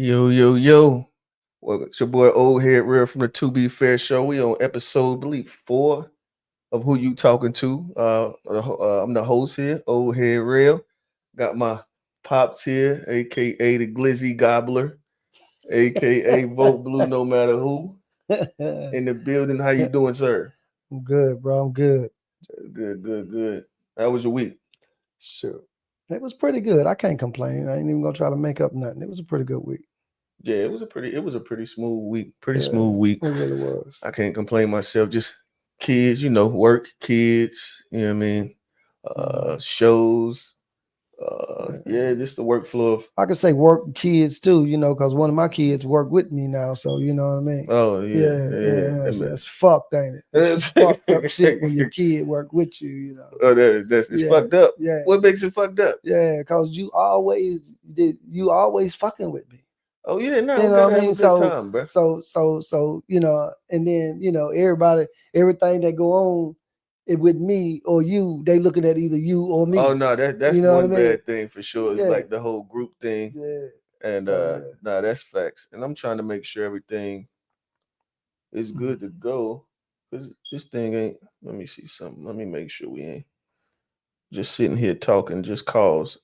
Yo, yo, yo. Well, it's your boy Old Head Rell from the To Be Fair Show. We on episode, I believe, 4 of Who You Talking To. I'm the host here, Old Head Rell. Got my pops here, aka the Glizzy Gobbler, aka Vote Blue No Matter Who. In the building. How you doing, sir? I'm good, bro. I'm good. Good, good, good. How was your week? Sure. It was pretty good. I can't complain. I ain't even gonna try to make up nothing. It was a pretty good week. Yeah, it was a pretty smooth week. Pretty Yeah, smooth week. it really was. I can't complain myself. Just kids, work, kids, you know what I mean? Shows. Yeah, just the workflow of I could say work kids too, because one of my kids work with me now. So you know what I mean? oh yeah. It's fucked, ain't it? It's fucked up shit when your kid work with you. Oh, that's it's fucked up. Yeah. What makes it fucked up? Yeah, because you always fucking with me. Oh yeah, no, You we know gotta what I mean? have a good time, bro. So, and then, everything that go on with me or you, they looking at either you or me. Oh no, that's You know one what I mean? bad thing for sure. It's Yeah. like the whole group thing. Yeah. And So, yeah. nah, that's facts. And I'm trying to make sure everything is good to go. Cause this thing ain't, let me see something. Let me make sure we ain't just sitting here talking just cause.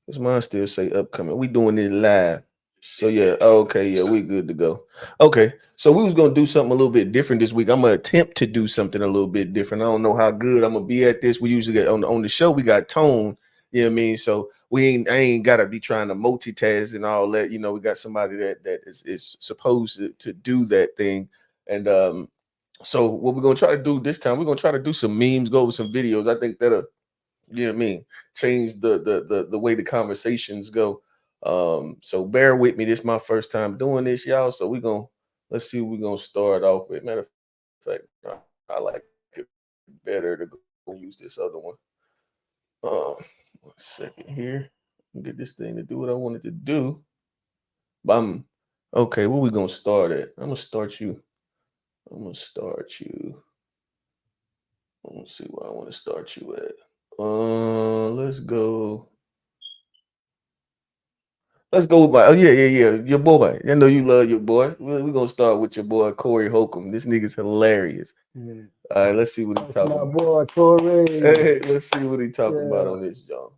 Cause mine still say upcoming. We doing it live. So yeah, okay, yeah, we good to go. Okay, so we was gonna do something a little bit different this week. I'm gonna attempt to do something a little bit different. I don't know how good I'm gonna be at this. We usually get on the show. We got tone, you know what I mean. So I ain't gotta be trying to multitask and all that. We got somebody that is supposed to do that thing. And so what we're gonna try to do this time, we're gonna try to do some memes, go over some videos. I think that'll, you know what I mean, change the way the conversations go. So bear with me. This is my first time doing this, y'all. So let's see what we're gonna start off with. Matter of fact, I like it better to go use this other one. 1 second here. Get this thing to do what I wanted to do. But okay, where we gonna start at? I'm gonna start you. Let's see where I want to start you at. Let's go. Let's go with yeah. Your boy. I know you love your boy. We're gonna start with your boy Corey Holcomb. This nigga's hilarious. Yeah. All right, let's see what he talking My about. boy Corey. Hey, let's see what he talking about on this, John.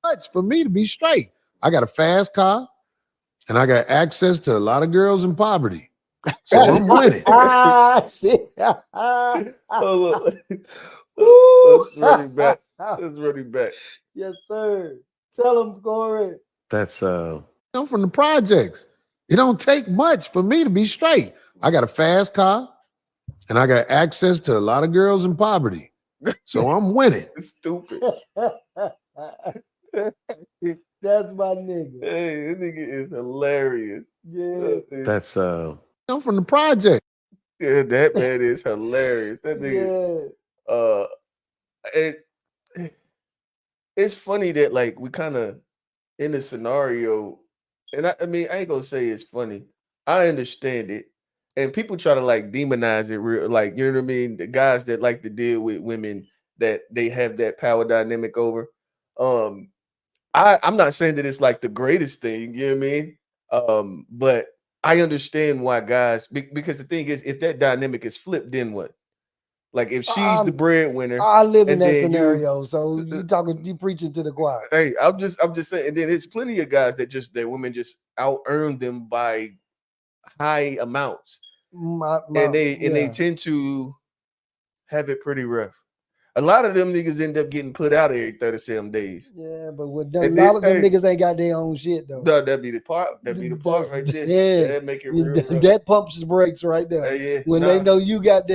Much for me to be straight. I got a fast car and I got access to a lot of girls in poverty. So I'm winning. See? Hold on. Let's run it back. Let's run it back. Yes, sir. Tell him, Corey. That's I'm from the projects. It don't take much for me to be straight. I got a fast car and I got access to a lot of girls in poverty. So I'm winning. It's stupid. That's my nigga. Hey, this nigga is hilarious. Yeah. That's I'm from the project. Yeah, that man is hilarious. That nigga. Yeah. It's funny that like we kind of in the scenario, and I mean I ain't gonna say it's funny. I understand it, and people try to like demonize it, real like, you know what I mean. The guys that like to deal with women that they have that power dynamic over. I'm not saying that it's like the greatest thing, you know what I mean. But I understand why guys, because the thing is, if that dynamic is flipped, then what? Like if she's the breadwinner, I live in and that then scenario, so you preaching to the choir. Hey, I'm just saying, and then it's plenty of guys that women just out earn them by high amounts, and they tend to have it pretty rough. A lot of them niggas end up getting put out every 37 days. Yeah, but a lot of them niggas ain't got their own shit though. That'd be the part right there. Yeah, that'd make it real rough. That pumps the brakes right there. Yeah, when they know you got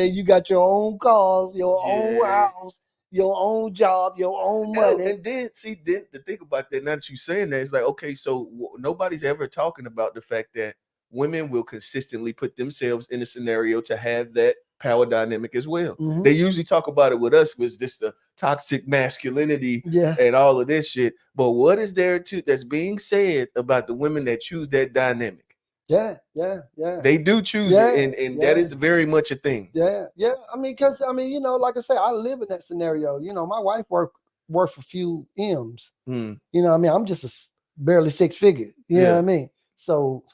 your own cars, your own house, your own job, your own money. And then the thing about that, now that you're saying that, it's like, okay, so nobody's ever talking about the fact that women will consistently put themselves in a scenario to have that power dynamic as well. Mm-hmm. They usually talk about it with us was just the toxic masculinity and all of this shit. But what is there that's being said about the women that choose that dynamic? Yeah. They do choose it, and that is very much a thing. Yeah. I mean, because like I say, I live in that scenario. My wife work worth a few M's. Mm. You know what I mean? I'm just barely 6 figure. You know Yeah. what I mean? So,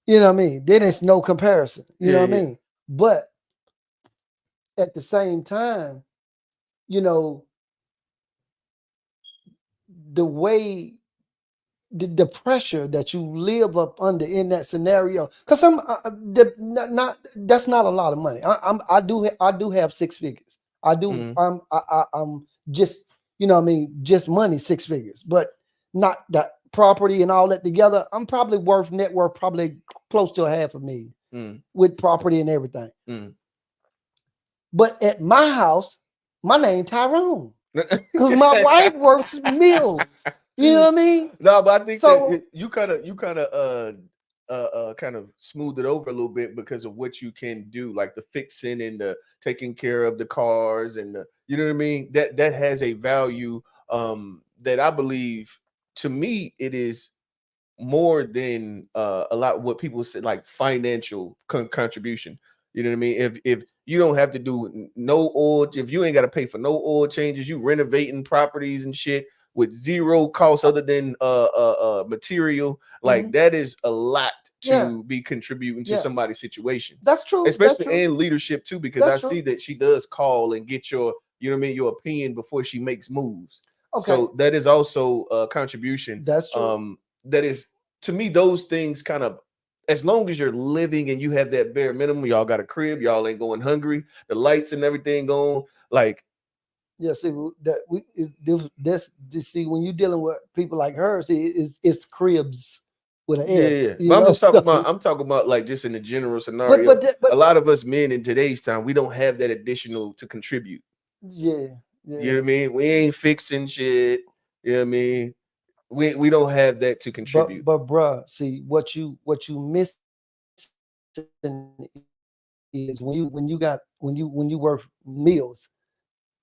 you know what I mean? Then it's no comparison. You know what I mean? But at the same time, you know, the way the pressure that you live up under in that scenario, because not that's not a lot of money. I do have 6 figures. I do. Mhm. I'm just, you know what I mean, just money 6 figures, but not that property and all that together. I'm probably net worth probably close to $500,000 Mm. with property and everything. Mm. But at my house, my name Tyrone, because my wife works meals. You know what I mean? No, but I think So- that you kind of smooth it over a little bit because of what you can do, like the fixing and the taking care of the cars and the, you know what I mean? That has a value that I believe, to me, it is more than a lot what people say, like financial contribution. You know what I mean? If you don't have to do no oil, if you ain't got to pay for no oil changes, you renovating properties and shit with zero cost other than material, like that is a lot to be contributing to somebody's situation. That's true. Especially That's true. in leadership too, because That's I see that she does call and get your, you know what I mean, your opinion before she makes moves. Okay. So that is also a contribution. That's true. That is, to me, those things kind of, as long as you're living and you have that bare minimum, y'all got a crib, y'all ain't going hungry, the lights and everything going, like, yeah, see this see, when you're dealing with people like her, see, it's cribs with an S. yeah. You But I'm know? just talking about, I'm talking about like just in the general scenario. but a lot of us men in today's time, we don't have that additional to contribute. yeah. You know what I mean? We ain't fixing shit. You know what I mean? We don't have that to contribute. But bruh, see what you miss is when you work meals.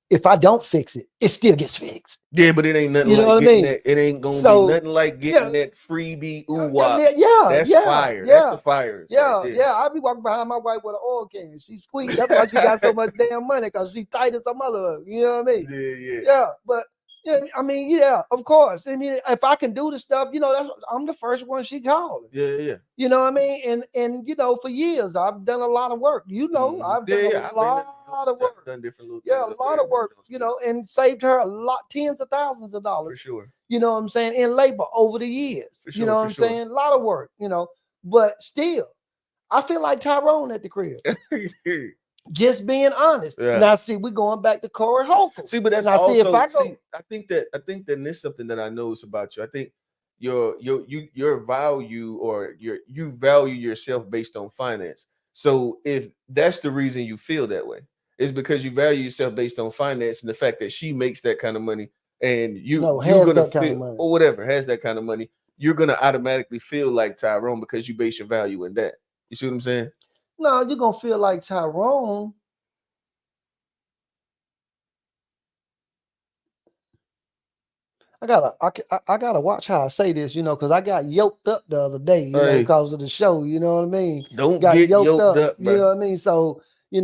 If I don't fix it, it still gets fixed. Yeah, but it ain't nothing You know like what I getting mean? that. It ain't gonna So, be nothing like getting that freebie ooh-wah. That's fire. Yeah, That's the fires. yeah. I be walking behind my wife with an oil can. She squeaked. That's why she got so much damn money, because she tight as a mother. You know what I mean? Yeah. But yeah, I mean, yeah, of course. I mean, if I can do the stuff, you know, I'm the first one she called. Yeah. You know what I mean? And you know, for years I've done a lot of work. You know, I've done a lot of work. Done different little Yeah, things a lot of work, you know, and saved her a lot, tens of thousands of dollars. For sure. You know what I'm saying? In labor over the years. For sure, you know what for I'm sure. saying? A lot of work, you know. But still, I feel like Tyrone at the crib. Just being honest. Yeah. Now, see, we're going back to Corey Holcomb. See, but that's now, also, see, if I go, see, I think that there's something that I notice about you. I think your value, or you value yourself based on finance. So if that's the reason you feel that way, it's because you value yourself based on finance and the fact that she makes that kind of money, and you're gonna that kind feel, of money. or whatever, has that kind of money, you're gonna automatically feel like Tyrone because you base your value in that. You see what I'm saying? No, you're gonna feel like Tyrone. I gotta watch how I say this, you know, because I got yoked up the other day, you know, because of the show. You know what I mean? Don't got get yoked up, you know what I mean? So I'm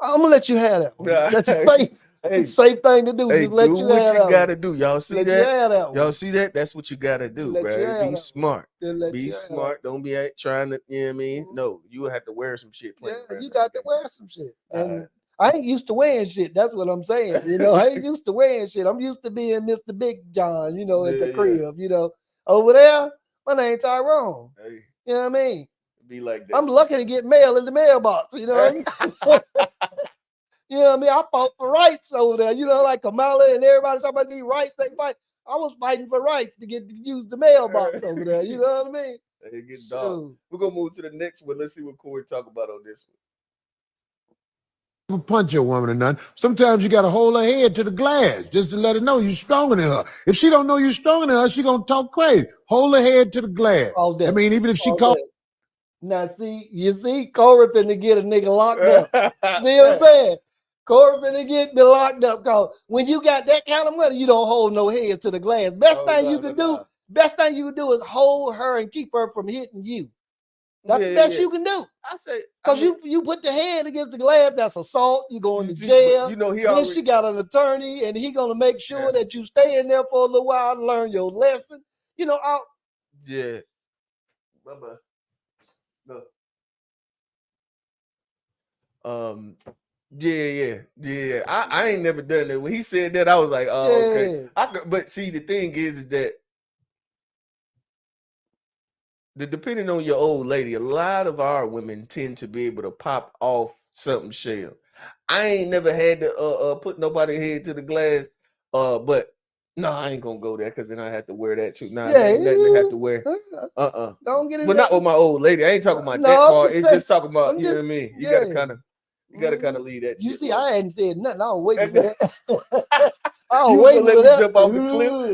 gonna let you have that one. That's a safe thing to do. Hey, just let do you what have you that gotta one. do. Y'all see Let that? you have that one. Y'all see that? That's what you gotta do, Let you bro. have Be that smart. Be you have smart. Don't be trying to, you know what I mean? No, you will have to wear some shit. Yeah, playing you around got that to wear some shit. All And right. I ain't used to wearing shit. That's what I'm saying. You know, I ain't used to wearing shit. I'm used to being Mr. Big John, you know, at the Yeah. crib, you know. Over there, my name Tyrone. Hey, You know what I mean? be like that. I'm lucky to get mail in the mailbox, you know what I mean? You know what I mean? I fought for rights over there, you know, like Kamala and everybody talking about these rights, they fight. I was fighting for rights to get to use the mailbox over there, you know what I mean? Hey, get dark. We're gonna move to the next one. Let's see what Corey talk about on this one. Punch your woman or nothing. Sometimes you gotta hold her head to the glass just to let her know you're stronger than her. If she don't know you're stronger than her, she gonna talk crazy. Hold her head to the glass. All that. I mean, even if she All calls. that. Now, you see, Corey finna get a nigga locked up. See what I'm saying? Corey finna get me locked up, because when you got that kind of money, you don't hold no head to the glass. Best thing you can do is hold her and keep her from hitting you. That's the best you can do. I say, because you put your hand against the glass, that's assault. You go into jail. You know, then she got an attorney, and he gonna make sure that you stay in there for a little while and learn your lesson. You know, yeah. Bye-bye. No. Yeah. I ain't never done that. When he said that, I was like, oh, okay. But see, the thing is that depending on your old lady, a lot of our women tend to be able to pop off something shell. I ain't never had to put nobody head to the glass. But no, I ain't gonna go there because then I have to wear that too. Nah, ain't nothing to have to wear. Don't get it. But not with my old lady. I ain't talking about that part. It's just talking about, you know what I mean? You gotta kind of leave that. You see, I hadn't said nothing. I was waiting for that. I was waiting for that. Jump off the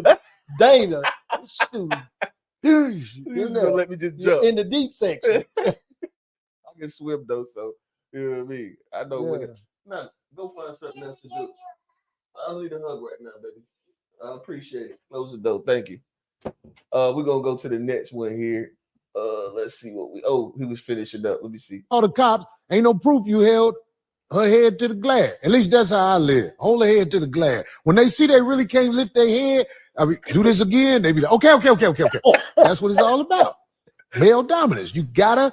cliff. Dana. You gonna let me just jump in the deep section. I can swim though, so you know what I mean. I know when nah, go find something else to do. I'll need a hug right now, baby. I appreciate it. Close the door. Thank you. We're gonna go to the next one here. Let's see what he was finishing up. Let me see. Oh, the cops ain't no proof you held her head to the glass. At least that's how I live. Hold her head to the glass. When they see they really can't lift their head, I mean, do this again. They be like, okay. That's what it's all about. Male dominance. You gotta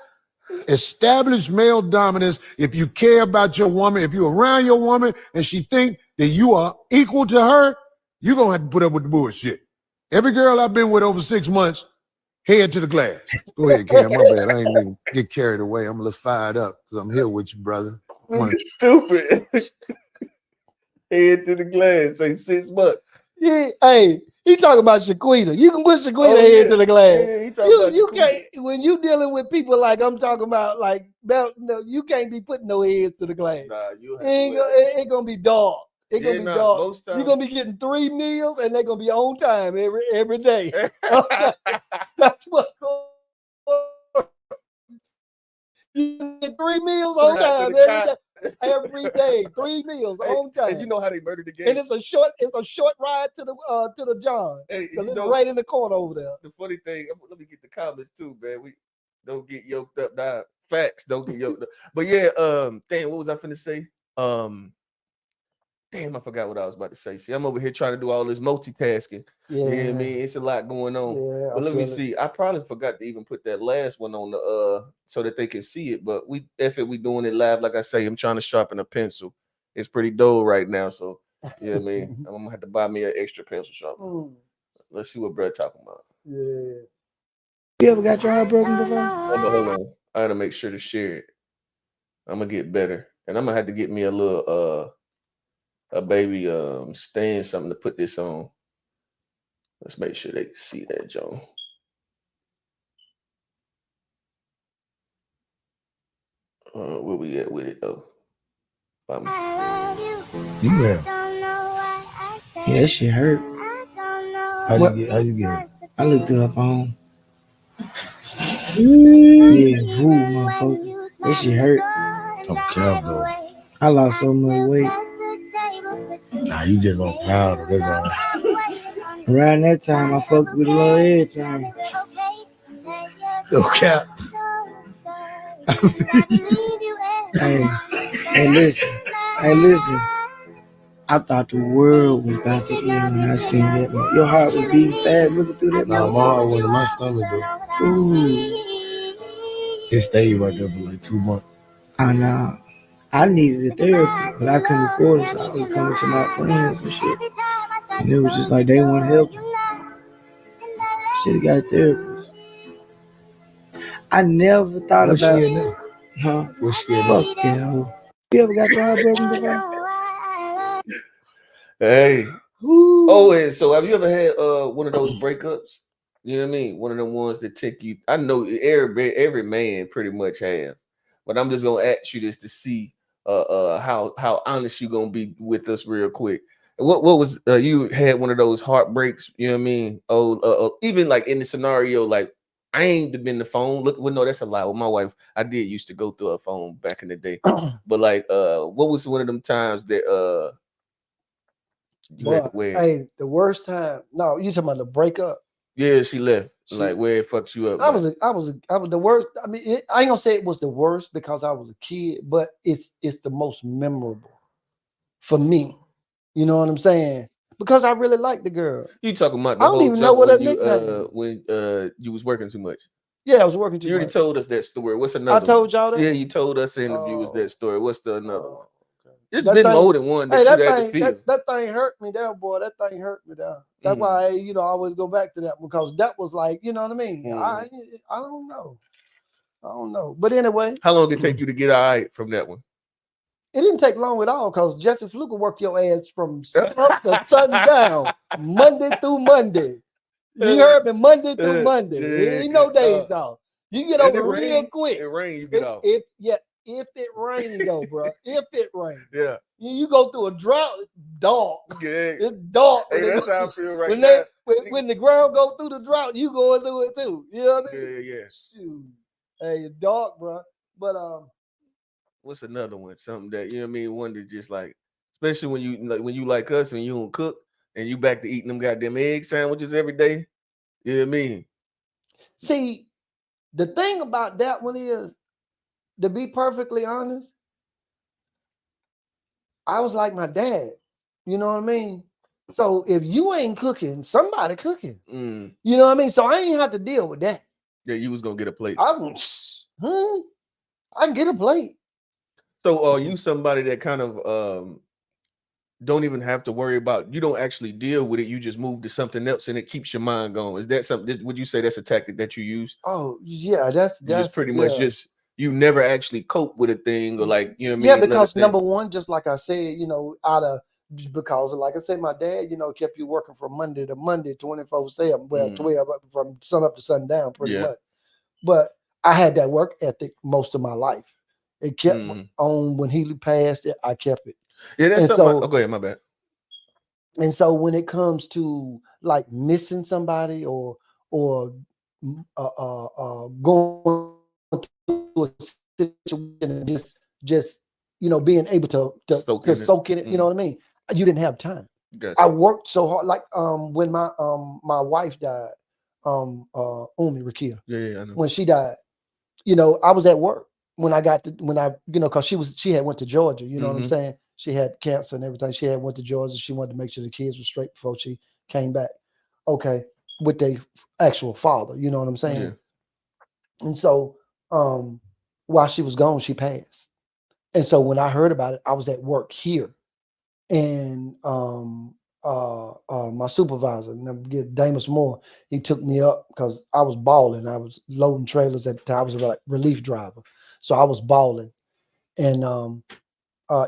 establish male dominance if you care about your woman. If you're around your woman and she think that you are equal to her, you're gonna have to put up with the bullshit. Every girl I've been with over 6 months, head to the glass. Go ahead, Cam. My bad. I ain't even get carried away. I'm a little fired up because I'm here with you, brother. Stupid. Head to the glass. Say 6 months. Yeah. Hey, he talking about Shaquita. You can put Shaquita head to the glass. Yeah, he talking about you can't when you dealing with people like I'm talking about, like no, you can't be putting no heads to the glass. Nah, it ain't gonna be dog. It's gonna be dog. Most times, you're gonna be getting 3 meals and they're gonna be on time every day. That's what. You get 3 meals on time every day. 3 meals on time. And you know how they murdered the game. And it's a short ride to the John. It's right in the corner over there. The funny thing, let me get the comments too, man. We don't get yoked up now. Facts, don't get yoked up. But yeah, damn, what was I finna say? Damn, I forgot what I was about to say. See, I'm over here trying to do all this multitasking. Yeah, you know what I mean, it's a lot going on. Yeah, but let me see. I probably forgot to even put that last one on the so that they can see it. But we doing it live. Like I say, I'm trying to sharpen a pencil. It's pretty dull right now, so you know what I mean. I'm gonna have to buy me an extra pencil sharpener. Let's see what Brett talking about. Yeah. You ever got your heart broken before? Hold on. I gotta make sure to share it. I'm gonna get better, and I'm gonna have to get me a little a baby stand, something to put this on. Let's make sure they can see that, Joe. Where we at with it though? Yeah. Yeah, that shit hurt. How you get it? I looked it up on. Yeah, motherfucker. That shit hurt. Okay, though. I lost so much weight. Nah, you just on powder. That's all. Around that time, I fucked with a little everything. Okay. Hey, listen. I thought the world was about to end when I seen that. Your heart was beating fast looking through that. Nah, my heart was in my stomach though. Ooh. It stayed right there for like 2 months. I know. I needed a therapy, but I couldn't afford it, so I was coming to my friends and shit. And it was just like they want help. Should have got a therapist. I never thought What's about it now? Huh? What's she in Fuck yeah. You ever got your heart broken before? Hey. Oh, and so have you ever had one of those breakups? You know what I mean? One of the ones that take you. I know every man pretty much has, but I'm just gonna ask you this to see how honest you gonna be with us real quick. What was you had one of those heartbreaks? You know what I mean? Even like in the scenario, like I ain't been the phone. Look, well, no, that's a lie. With my wife, I did used to go through her phone back in the day. But like, what was one of them times that you had to wear? Hey, the worst time. No, you talking about the breakup? Yeah, she left. She- Like where it fucks you up. I was the worst. I mean, I ain't gonna say it was the worst because I was a kid, but it's the most memorable for me. You know what I'm saying? Because I really like the girl. You talking about I the don't whole even know jump what her when you nickname is. when you was working too much. Yeah, I was working too You already much. told us that story. What's I another? told y'all that. Yeah, you told us in the interview was that story. What's the another one? Okay. It's That been thing- more than one that Hey, you that had to thing, feel. that thing hurt me down, boy. That thing hurt me down. That's why I always go back to that because that was like, you know what I mean? I don't know. I don't know. But anyway. How long did it take you to get all right from that one? It didn't take long at all because Jesse Fluke will work your ass from sun up to sundown, Monday through Monday. You heard me, Monday through Monday. Ain't no days off. You get over real quick. It rain, you get off. If it rains though, bro. If it rains. Yeah. You go through a drought, it's dark. Yeah. It's dark. Hey, that's how I feel right now. When the ground go through the drought, you going through it too. You know what I mean? Yeah. Shoot. Hey, it's dark, bro. But what's another one? Something that, you know what I mean, one that just like, especially when you like us and you don't cook and you back to eating them goddamn egg sandwiches every day. You know what I mean? See, the thing about that one is, to be perfectly honest, I was like my dad. You know what I mean? So if you ain't cooking, somebody cooking. You know what I mean? So I ain't have to deal with that. Yeah, you was gonna get a plate. I can get a plate. So are you somebody that kind of don't even have to worry about, you don't actually deal with it, you just move to something else and it keeps your mind going? Is that something, would you say that's a tactic that you use? Oh yeah, that's just pretty much just, you never actually cope with a thing, or like, you know what I mean? Yeah, because number one, just like I said, because like I said, my dad, kept you working from Monday to Monday, 24/7, 12 from sun up to sundown, pretty much. But I had that work ethic most of my life. It kept on. When he passed it, I kept it. Yeah, that's go ahead, my bad. And so when it comes to like missing somebody or going through a situation and just being able to soak in it, you know what I mean? You didn't have time. Gotcha. I worked so hard. Like when my wife died, Umi Rakia. Yeah, I know. When she died, I was at work when I got to because she had went to Georgia, you know what I'm saying? She had cancer and everything. She had went to Georgia. She wanted to make sure the kids were straight before she came back. Okay, with their actual father, you know what I'm saying? Yeah. And so while she was gone, she passed. And so when I heard about it, I was at work here. And my supervisor, Damus Moore, he took me up because I was balling. I was loading trailers at the time. I was a relief driver. So I was balling. And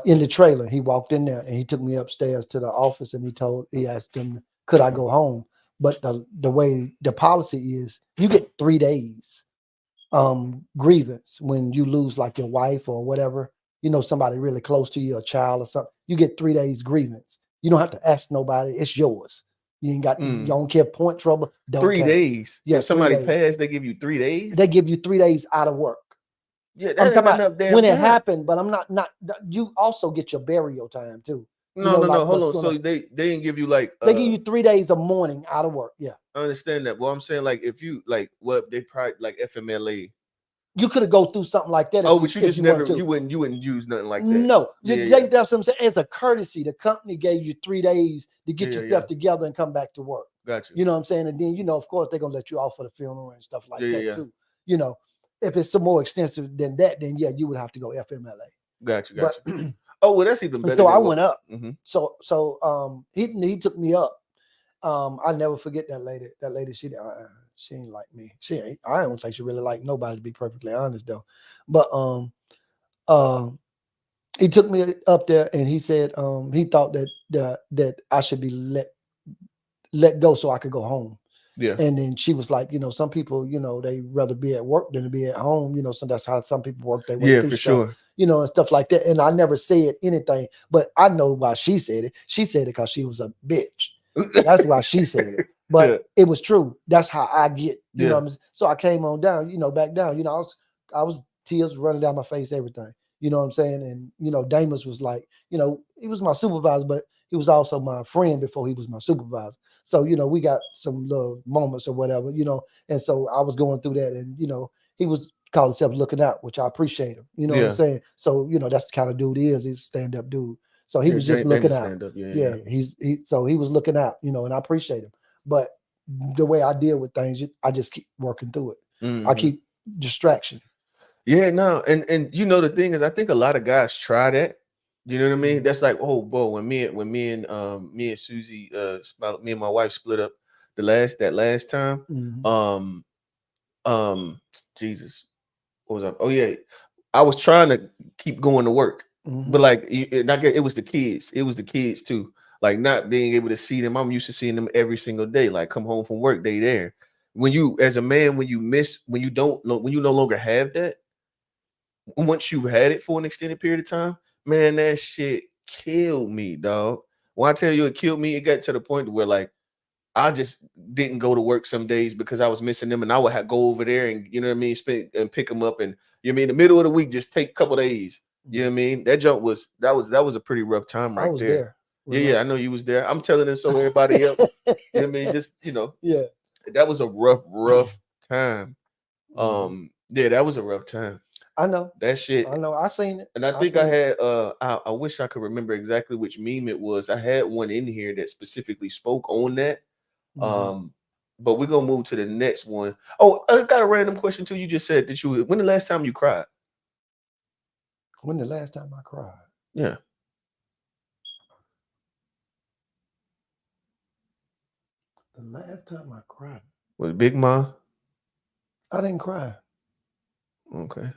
in the trailer, he walked in there and he took me upstairs to the office and he asked them, could I go home? But the way the policy is, you get 3 days grievance when you lose like your wife or whatever, somebody really close to you, a child or something. You get 3 days grievance. You don't have to ask nobody. It's yours. You ain't got, you don't care, point trouble. 3 days. Yeah, if somebody passed, they give you 3 days. They give you 3 days out of work. Yeah, I'm talking about when it happened, but I'm not. You also get your burial time too. No, hold on. So they didn't give you like they give you 3 days of mourning out of work. Yeah, I understand that. Well, I'm saying like if you like they probably like FMLA. You could have go through something like that. But you just never you wouldn't use nothing like that. No, that's what I'm saying. As a courtesy, the company gave you 3 days to get your stuff together and come back to work. Gotcha. You know what I'm saying? And then of course they're gonna let you off for the funeral and stuff like that too. If it's some more extensive than that, then you would have to go FMLA. Gotcha. Well, that's even better. So I went up. So he took me up. I'll never forget that lady. That lady, she ain't like me. I don't think she really liked nobody, to be perfectly honest though. But he took me up there and he said he thought that I should be let go so I could go home. Yeah. And then she was like, some people, they rather be at work than to be at home. So that's how some people work their way through for stuff, sure. And stuff like that. And I never said anything, but I know why she said it. She said it because she was a bitch. That's why she said it. But it was true. That's how I get, you know what I mean? So I came on down, back down, I was tears running down my face, everything. You know what I'm saying? And Damus was like, he was my supervisor, but he was also my friend before he was my supervisor. So, we got some little moments or whatever, and so I was going through that, and he was called himself Looking Out, which I appreciate him. You know what I'm saying? So, that's the kind of dude he is. He's a stand-up dude. So he was just looking out. Yeah, so he was looking out, and I appreciate him. But the way I deal with things, I just keep working through it. I keep distraction. Yeah, no, and the thing is, I think a lot of guys try that. You know what I mean? That's like, oh, boy, when me and Susie, me and my wife split up that last time. Jesus, what was up? Oh yeah, I was trying to keep going to work, but like, it was the kids. It was the kids too. Like not being able to see them. I'm used to seeing them every single day. Like come home from work, they there. When you, as a man, when you no longer have that. Once you've had it for an extended period of time, man, that shit killed me, dog. When I tell you it killed me, it got to the point where like I just didn't go to work some days because I was missing them, and I would have go over there and pick them up, and in the middle of the week, just take a couple days. You know what I mean? That jump was that was a pretty rough time right there. Yeah, I know you was there. I'm telling it so everybody else. You know what I mean? Just yeah, that was a rough time. Yeah, that was a rough time. I know that shit. I know. I seen it, and I think I had. I wish I could remember exactly which meme it was. I had one in here that specifically spoke on that. But we're gonna move to the next one. Oh, I got a random question too. You just said that when the last time you cried? When the last time I cried? Yeah. The last time I cried Was Big Ma? I didn't cry. Okay.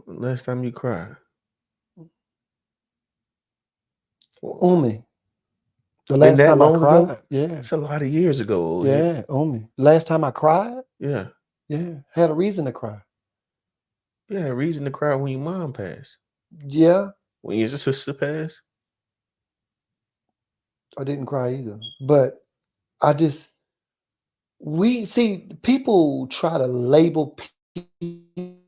Last time you cried? Umi. The last time I cried? Ago? Yeah. It's a lot of years ago. Yeah, Umi. Last time I cried? Yeah. Yeah. Had a reason to cry. Yeah, a reason to cry when your mom passed. Yeah. When your sister passed? I didn't cry either. But we see people try to label people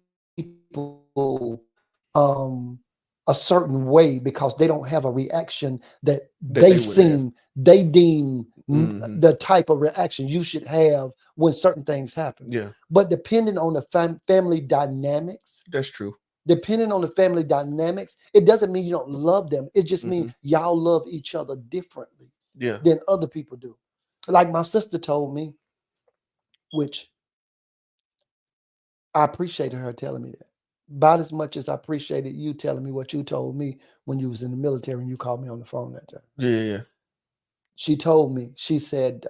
a certain way because they don't have a reaction that they deem the type of reaction you should have when certain things happen. Yeah. But depending on the family dynamics, that's true. Depending on the family dynamics, it doesn't mean you don't love them. It just means y'all love each other differently than other people do. Like my sister told me, which I appreciated her telling me that. About as much as I appreciated you telling me what you told me when you was in the military and you called me on the phone that time. Yeah. She told me, she said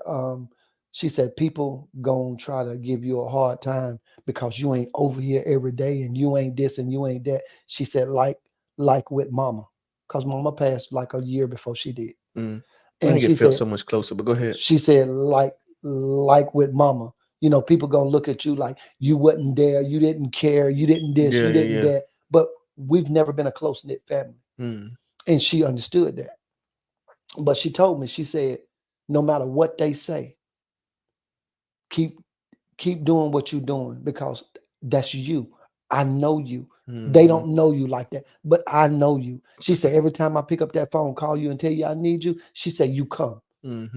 people gonna try to give you a hard time because you ain't over here every day and you ain't this and you ain't that. She said, like with mama, because mama passed like a year before she did. And I think it felt so much closer, but go ahead. She said, like with mama, people gonna look at you like you wasn't there, you didn't care, you didn't this, you didn't that. But we've never been a close-knit family. And she understood that. But she told me, she said, no matter what they say, keep doing what you're doing because that's you. I know you. They don't know you like that, but I know you. She said, every time I pick up that phone, call you and tell you I need you, she said, you come.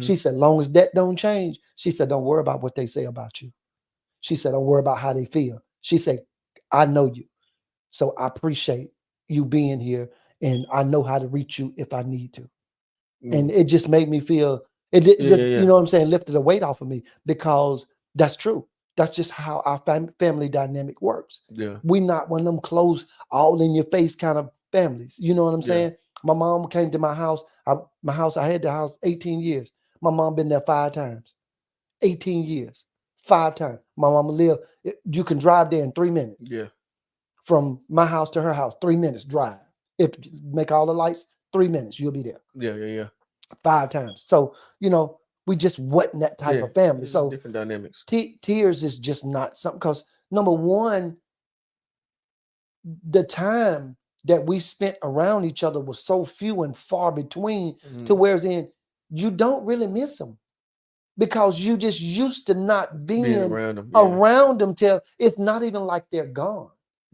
She said, long as that don't change, she said, don't worry about what they say about you. She said, don't worry about how they feel. She said, I know you. So I appreciate you being here and I know how to reach you if I need to. And it just made me feel, you know what I'm saying, lifted a weight off of me because that's true. That's just how our family dynamic works. Yeah. We're not one of them close, all in your face kind of families. You know what I'm saying? My mom came to my house. I had the house 18 years. My mom been there 5 times. 18 years. 5 times. My mama lived, you can drive there in 3 minutes. Yeah. From my house to her house, 3 minutes drive. If you make all the lights, 3 minutes, you'll be there. Yeah. 5 times. So, we just wasn't that type of family. So different dynamics. Tears is just not something, because number one, the time that we spent around each other was so few and far between to whereas in you don't really miss them because you just used to not being around them till it's not even like they're gone.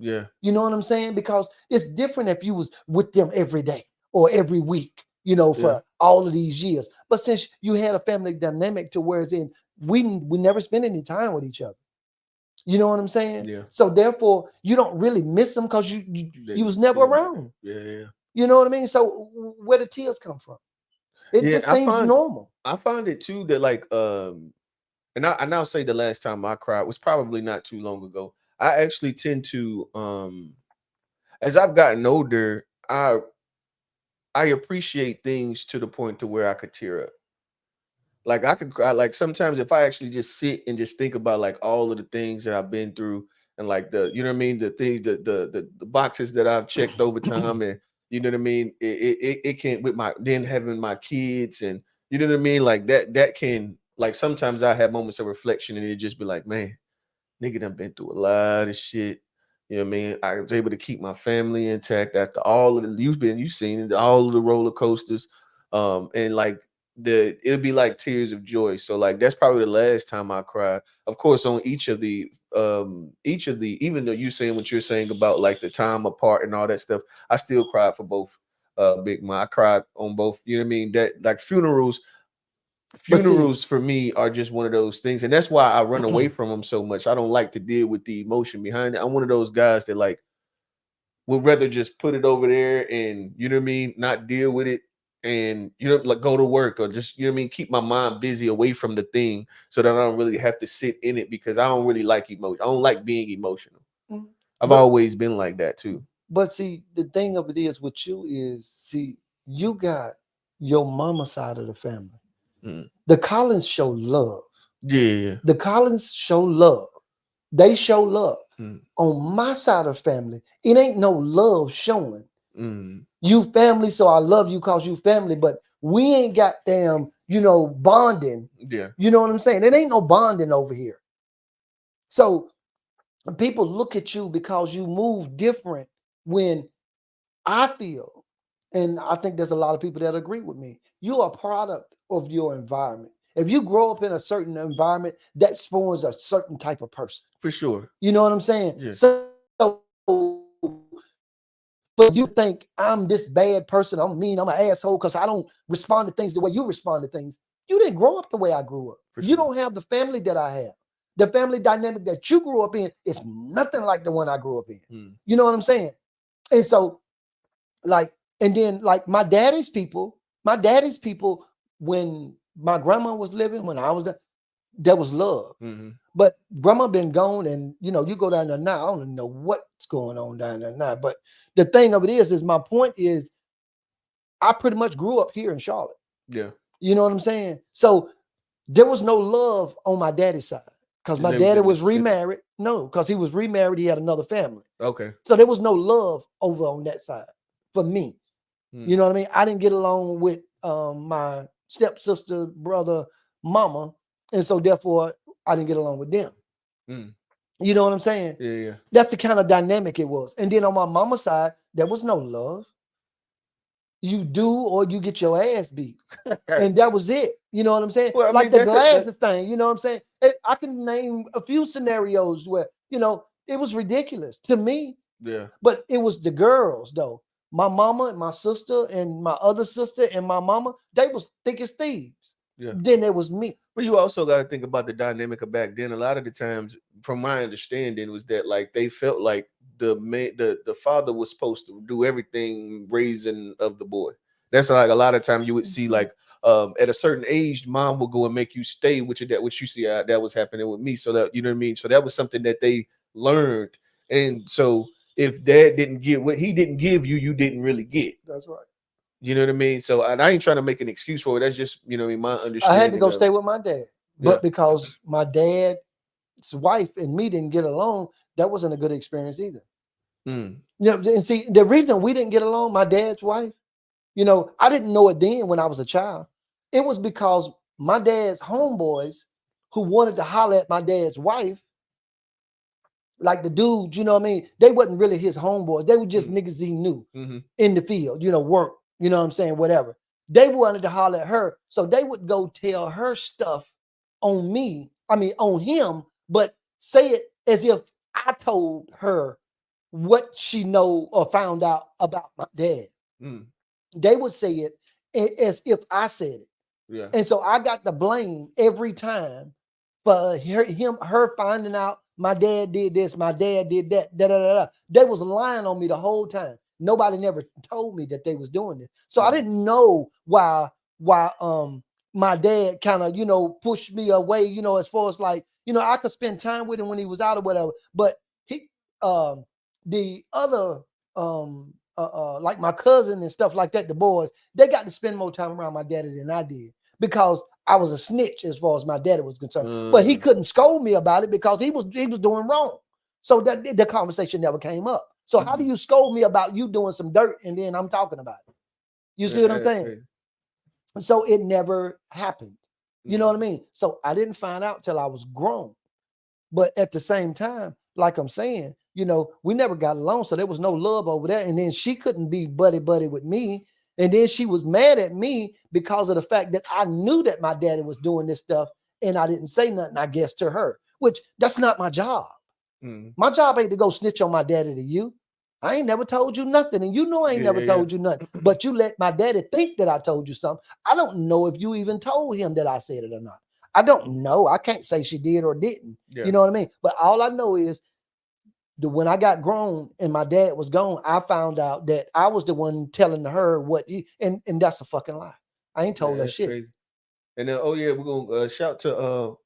Yeah. You know what I'm saying? Because it's different if you was with them every day or every week, you know, for all of these years. But since you had a family dynamic to where it's in, we never spend any time with each other. You know what I'm saying? Yeah. So therefore, you don't really miss them because you was never around. Yeah. You know what I mean? So where the tears come from? It just seems normal. I find it too that like and I'll say the last time I cried was probably not too long ago. I actually tend to as I've gotten older, I appreciate things to the point to where I could tear up. Like I could cry. Like sometimes if I actually just sit and just think about like all of the things that I've been through and like the, you know what I mean, the things, the boxes that I've checked over time, and you know what I mean, it can with my then having my kids, and you know what I mean, like that can, like sometimes I have moments of reflection and it just be like, man, nigga done been through a lot of shit. You know what I mean? I was able to keep my family intact after all of the you've seen it, all of the roller coasters. And like it'll be like tears of joy. So like that's probably the last time I cried. Of course, on each of the, even though you saying what you're saying about like the time apart and all that stuff, I still cried for both Big Mom. I cried on both, you know what I mean? That like funerals for me are just one of those things, and that's why I run away from them so much. I don't like to deal with the emotion behind it. I'm one of those guys that like would rather just put it over there and, you know what I mean, not deal with it, and you know, like go to work or just, you know what I mean, keep my mind busy away from the thing so that I don't really have to sit in it, because I don't really like emotion. I don't like being emotional. I've always been like that too. But see, the thing of it is with you is, see, you got your mama side of the family. The Collins show love. Yeah. The Collins show love. They show love. On my side of the family, it ain't no love showing. You family, so I love you because you family, but we ain't got damn, you know, bonding. Yeah. You know what I'm saying? It ain't no bonding over here. So people look at you because you move different. When I feel, and I think there's a lot of people that agree with me, you're a product of your environment. If you grow up in a certain environment, that spawns a certain type of person. For sure. You know what I'm saying? Yeah. So, but you think I'm this bad person, I'm mean, I'm an asshole because I don't respond to things the way you respond to things. You didn't grow up the way I grew up. You don't have the family that I have. The family dynamic that you grew up in is nothing like the one I grew up in. You know what I'm saying? And so, like, and then like my daddy's people, when my grandma was living, when I was there was love. But grandma been gone, and you know, you go down there now, I don't even know what's going on down there now. But the thing of it is my point is, I pretty much grew up here in Charlotte. Yeah. You know what I'm saying? So there was no love on my daddy's side because my daddy was remarried. No, because he was remarried, he had another family. Okay. So there was no love over on that side for me. You know what I mean? I didn't get along with my stepsister, brother, mama, and so therefore I didn't get along with them. You know what I'm saying? Yeah. That's the kind of dynamic it was. And then on my mama's side, there was no love. You do or you get your ass beat. And that was it. You know what I'm saying? Well, I like mean, the glasses thing, you know what I'm saying? I can name a few scenarios where, you know, it was ridiculous to me. Yeah. But it was the girls though. My mama and my sister and my other sister and my mama, they was thick as thieves. Yeah. Then there was me. But you also got to think about the dynamic of back then. A lot of the times, from my understanding, was that like they felt like the father was supposed to do everything raising of the boy. That's like a lot of time you would see like at a certain age, mom would go and make you stay, which you see that was happening with me. So that, you know what I mean. So that was something that they learned, and so if dad didn't get what he didn't give you, you didn't really get. That's right. You know what I mean? So, and I ain't trying to make an excuse for it. That's just, you know, my understanding. I had to go stay with my dad, but because my dad's wife and me didn't get along, that wasn't a good experience either. You know, and see, the reason we didn't get along, my dad's wife, you know, I didn't know it then when I was a child. It was because my dad's homeboys who wanted to holler at my dad's wife, like the dudes, you know what I mean? They wasn't really his homeboys. They were just niggas he knew in the field, you know, work, you know what I'm saying? Whatever. They wanted to holler at her. So they would go tell her stuff on me, I mean, on him, but say it as if I told her what she know or found out about my dad. They would say it as if I said it. Yeah. And so I got the blame every time for her finding out my dad did this, my dad did that, da da da da. They was lying on me the whole time. Nobody never told me that they was doing this. So I didn't know why my dad kind of, you know, pushed me away, you know, as far as like, you know, I could spend time with him when he was out or whatever. But he the other like my cousin and stuff like that, the boys, they got to spend more time around my daddy than I did because I was a snitch as far as my daddy was concerned. But he couldn't scold me about it because he was doing wrong. So that the conversation never came up. So how do you scold me about you doing some dirt and then I'm talking about it? You see what I'm saying? So it never happened. You know what I mean? So I didn't find out till I was grown. But at the same time, like I'm saying, you know, we never got along. So there was no love over there. And then she couldn't be buddy with me. And then she was mad at me because of the fact that I knew that my daddy was doing this stuff and I didn't say nothing, I guess, to her, which that's not my job. My job ain't to go snitch on my daddy to you. I ain't never told you nothing. And you know I ain't never told you nothing. But you let my daddy think that I told you something. I don't know if you even told him that I said it or not. I don't know. I can't say she did or didn't. You know what I mean? But all I know is when I got grown and my dad was gone, I found out that I was the one telling her what and that's a fucking lie. I ain't told her shit. Crazy. And then, we're gonna shout to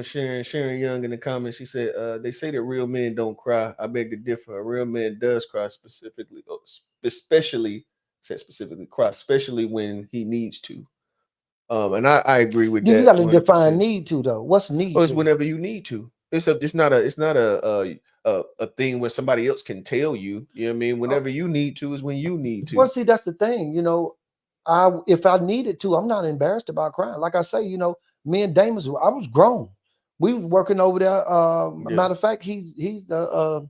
Sharon Young in the comments. She said, they say that real men don't cry. I beg to differ. A real man does cry especially cry, especially when he needs to. And I agree with that. You got to define need to though. What's need? Oh, it's whenever you need to. It's not a thing where somebody else can tell you. You know what I mean? Whenever you need to is when you need to. Well, see, that's the thing. You know, if I needed to, I'm not embarrassed about crying. Like I say, you know, me and Damus, I was grown. We were working over there. Matter of fact, he's the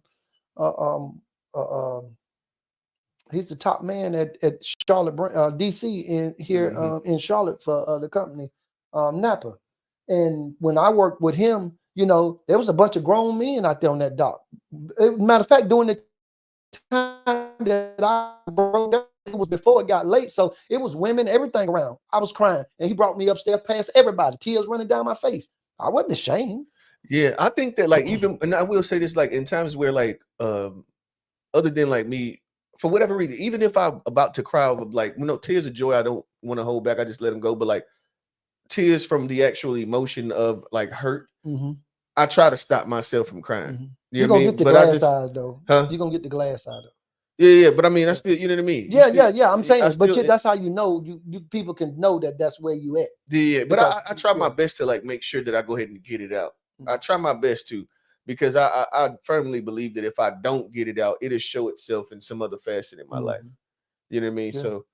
he's the top man at Charlotte, DC in Charlotte for the company, Napa. And when I worked with him, you know, there was a bunch of grown men out there on that dock. Matter of fact, during the time that I broke down, it was before it got late. So it was women, everything around. I was crying. And he brought me upstairs past everybody, tears running down my face. I wasn't ashamed. Yeah, I think that like even, and I will say this, like in times where like other than like me, for whatever reason, even if I'm about to cry over like, you know, tears of joy, I don't want to hold back. I just let them go. But like tears from the actual emotion of like hurt, I try to stop myself from crying. You're gonna get the glass eyes though. Huh? You're gonna get the glass eye though. Yeah, but I mean, I still, you know what I mean? Yeah. I'm saying, but that's how you know you people can know that that's where you at. Yeah, but I try my best to like make sure that I go ahead and get it out. I try my best to, because I firmly believe that if I don't get it out, it'll show itself in some other facet in my life. You know what I mean? Yeah. So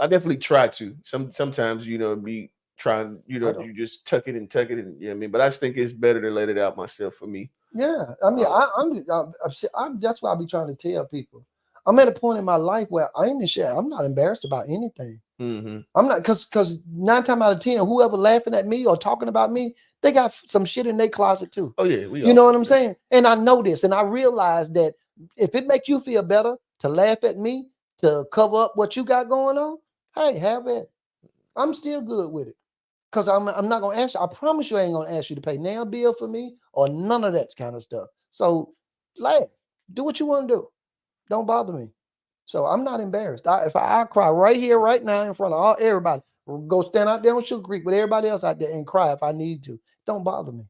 I definitely try to. Sometimes, you know, be trying, you know, you just tuck it and you know what I mean? But I just think it's better to let it out myself for me. Yeah, I mean, I'm that's why I be trying to tell people. I'm at a point in my life where I'm not embarrassed about anything. I'm not, because 9 times out of 10, whoever laughing at me or talking about me, they got some shit in their closet too. Oh yeah, you know what I'm saying? And I know this, and I realize that if it make you feel better to laugh at me to cover up what you got going on, hey, have it. I'm still good with it. Because I'm not going to ask you. I promise you I ain't going to ask you to pay nail bill for me or none of that kind of stuff. So, laugh. Do what you want to do. Don't bother me. So, I'm not embarrassed. If I cry right here, right now, in front of everybody, go stand out there on Sugar Creek with everybody else out there and cry if I need to. Don't bother me.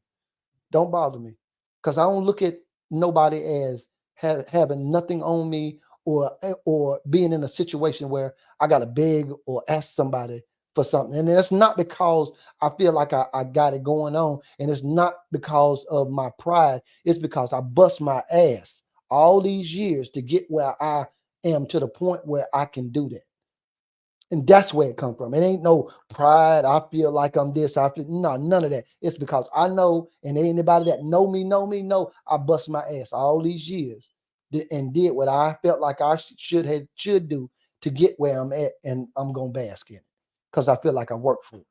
Don't bother me. Because I don't look at nobody as having nothing on me or being in a situation where I got to beg or ask somebody for something. And it's not because I feel like I got it going on, and it's not because of my pride. It's because I bust my ass all these years to get where I am, to the point where I can do that. And that's where it comes from. It ain't no pride. I feel like I'm this. None of that. It's because I know, and anybody that know me, I bust my ass all these years and did what I felt like I should do to get where I'm at, and I'm gonna bask in it. Because I feel like I worked for it.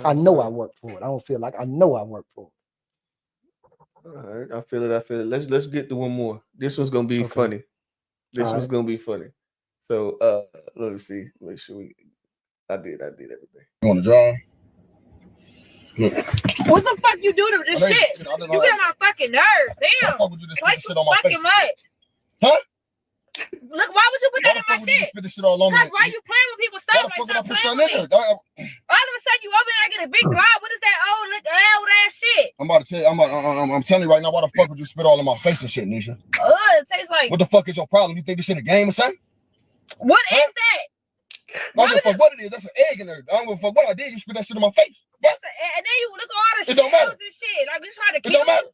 I know I worked for it. I don't feel like I know I worked for All right, I feel it. Let's get to one more. This one's gonna be funny. This one's gonna be funny. So let me see. Make sure I did everything. You want to draw? What the fuck you do to this shit? You get on my fucking nerves. Damn. Why would you just Like spit this shit on my fucking face? much. Huh? Look, why would you put that in my Why would you shit? spit this shit all on me? Cause why you playing with people's Why stuff? the fuck would Like, I stop put playing something with in me. there? All of a sudden you open and I get a big glob. What is that old ass shit? I'm about to tell you. I'm telling you right now. Why the fuck would you spit all in my face and shit, Nisha? It tastes like. What the fuck is your problem? You think this shit a game or something? What is that? I don't give a fuck what it is. That's an egg in there. I don't give a fuck what I did. You spit that shit in my face. That's and then you look at all the It don't matter. shells and shit. Like you trying to It kill don't me? matter.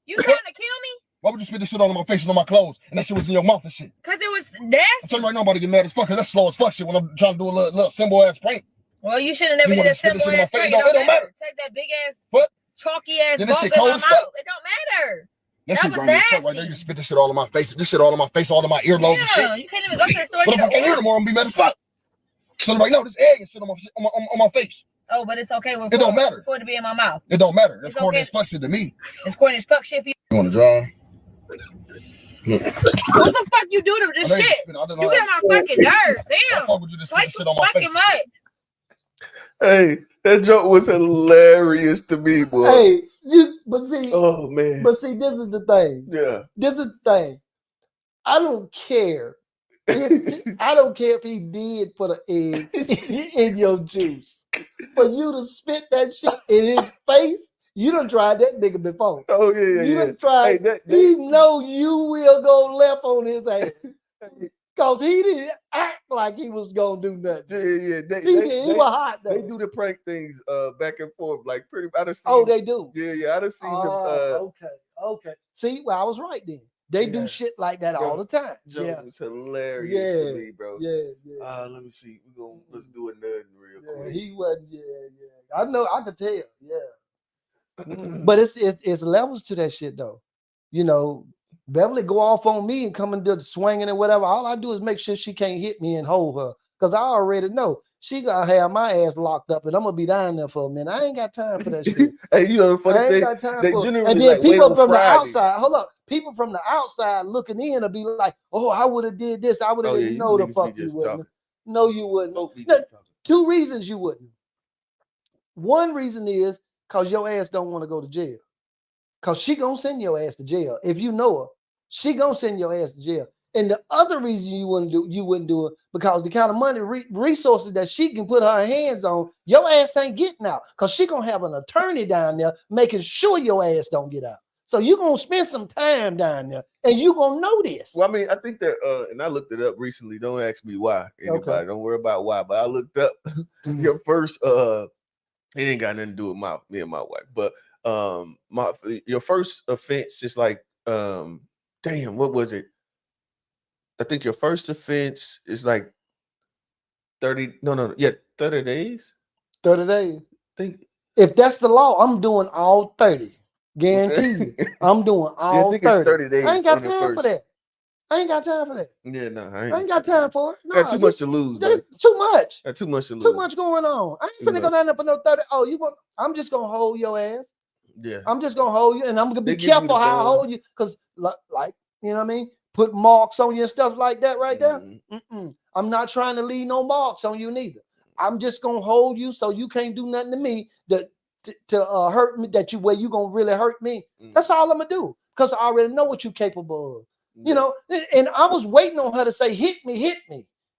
You trying to kill me? Why would you spit this shit all in my face and on my clothes? And that shit was in your mouth and shit. Cause it was I'm nasty. telling you right now, I'm about to get mad as fuck. Cause that's slow as fuck shit when I'm trying to do a little symbol ass prank. Well, you should have never You did wanna a spit this simple shit in my ass face? thing. It don't matter. Take that big ass, What? chalky ass Then this bump shit in cold my as mouth. fuck. It don't matter. That That shit was grimy as fuck right there. nasty. You spit this shit all in my face. This shit all in my face, all in my earlobes and shit. Yeah, you can't even go to the store But and if I get can't hear an tomorrow, I'm gonna be mad as fuck. So right now, this egg and shit on my face. Oh, but it's okay It don't matter. for it to be in my mouth. It don't matter. That's It's corny okay. as fuck shit to me. It's corny as fuck shit for you. You want to draw? What the fuck you do to this shit? You get on my fucking nerves. Damn. Why would you just spit Like this shit on my fucking face? much. Hey, that joke was hilarious to me, boy. Hey, but see, Oh man. this is the thing. Yeah. This is the thing. I don't care. I don't care if he did put an egg in your juice. For you to spit that shit in his face, you done tried that nigga before. Oh yeah, You yeah. done tried. Hey, He know you will go left on his ass. Cause he didn't act like he was gonna do nothing. Yeah. He was hot though. They do the prank things back and forth, like pretty. I done seen. Oh, they do. Yeah. I done seen them. Okay. See, well, I was right then. They do shit like that all the time. Joke was hilarious to me, bro. Yeah. Let me see. Let's do another real quick. He wasn't. Yeah. I know. I could tell. Yeah. But it's levels to that shit though. You know, Beverly go off on me and come and do the swinging and whatever. All I do is make sure she can't hit me and hold her, because I already know she gonna have my ass locked up and I'm gonna be down there for a minute. I ain't got time for that shit. Hey, you know the funny thing? Got time They for it. generally And then like, wait people on from the Friday. outside, hold up, people from the outside looking in will be like, "Oh, I would have did this. I would have." Oh, yeah, No, the niggas fuck be you just wouldn't. talking. No, you wouldn't. Folk be No, just talking. 2 reasons you wouldn't. One reason is because your ass don't want to go to jail. Because she gonna send your ass to jail. If you know her, she gonna send your ass to jail. And the other reason you wouldn't do it, because the kind of money resources that she can put her hands on, your ass ain't getting out. Because she gonna have an attorney down there making sure your ass don't get out. So you gonna spend some time down there, and you gonna know this. Well, I mean, I think that, and I looked it up recently. Don't ask me why. Anybody, don't worry about why. But I looked up your first. It ain't got nothing to do with me and my wife. But your first offense is like, damn, what was it? I think your first offense is like 30. No, 30 days. 30 days. If that's the law, I'm doing all 30. Guarantee you. I'm doing all 30. It's 30 days. I ain't got time for that. I ain't got time for that. Yeah, no, I ain't got time for it. No, got too much to lose. Too much. Got too much to lose. Too much going on. I ain't finna go down there for no 30. Oh, you want? I'm just gonna hold your ass. Yeah. I'm just gonna hold you, and I'm gonna be careful how I hold you, because like you know what I mean. Put marks on you and stuff like that right there. I'm not trying to leave no marks on you neither. I'm just gonna hold you so you can't do nothing to me to hurt me, where you gonna really hurt me. That's all I'm gonna do, because I already know what you're capable of. You know, and I was waiting on her to say, hit me.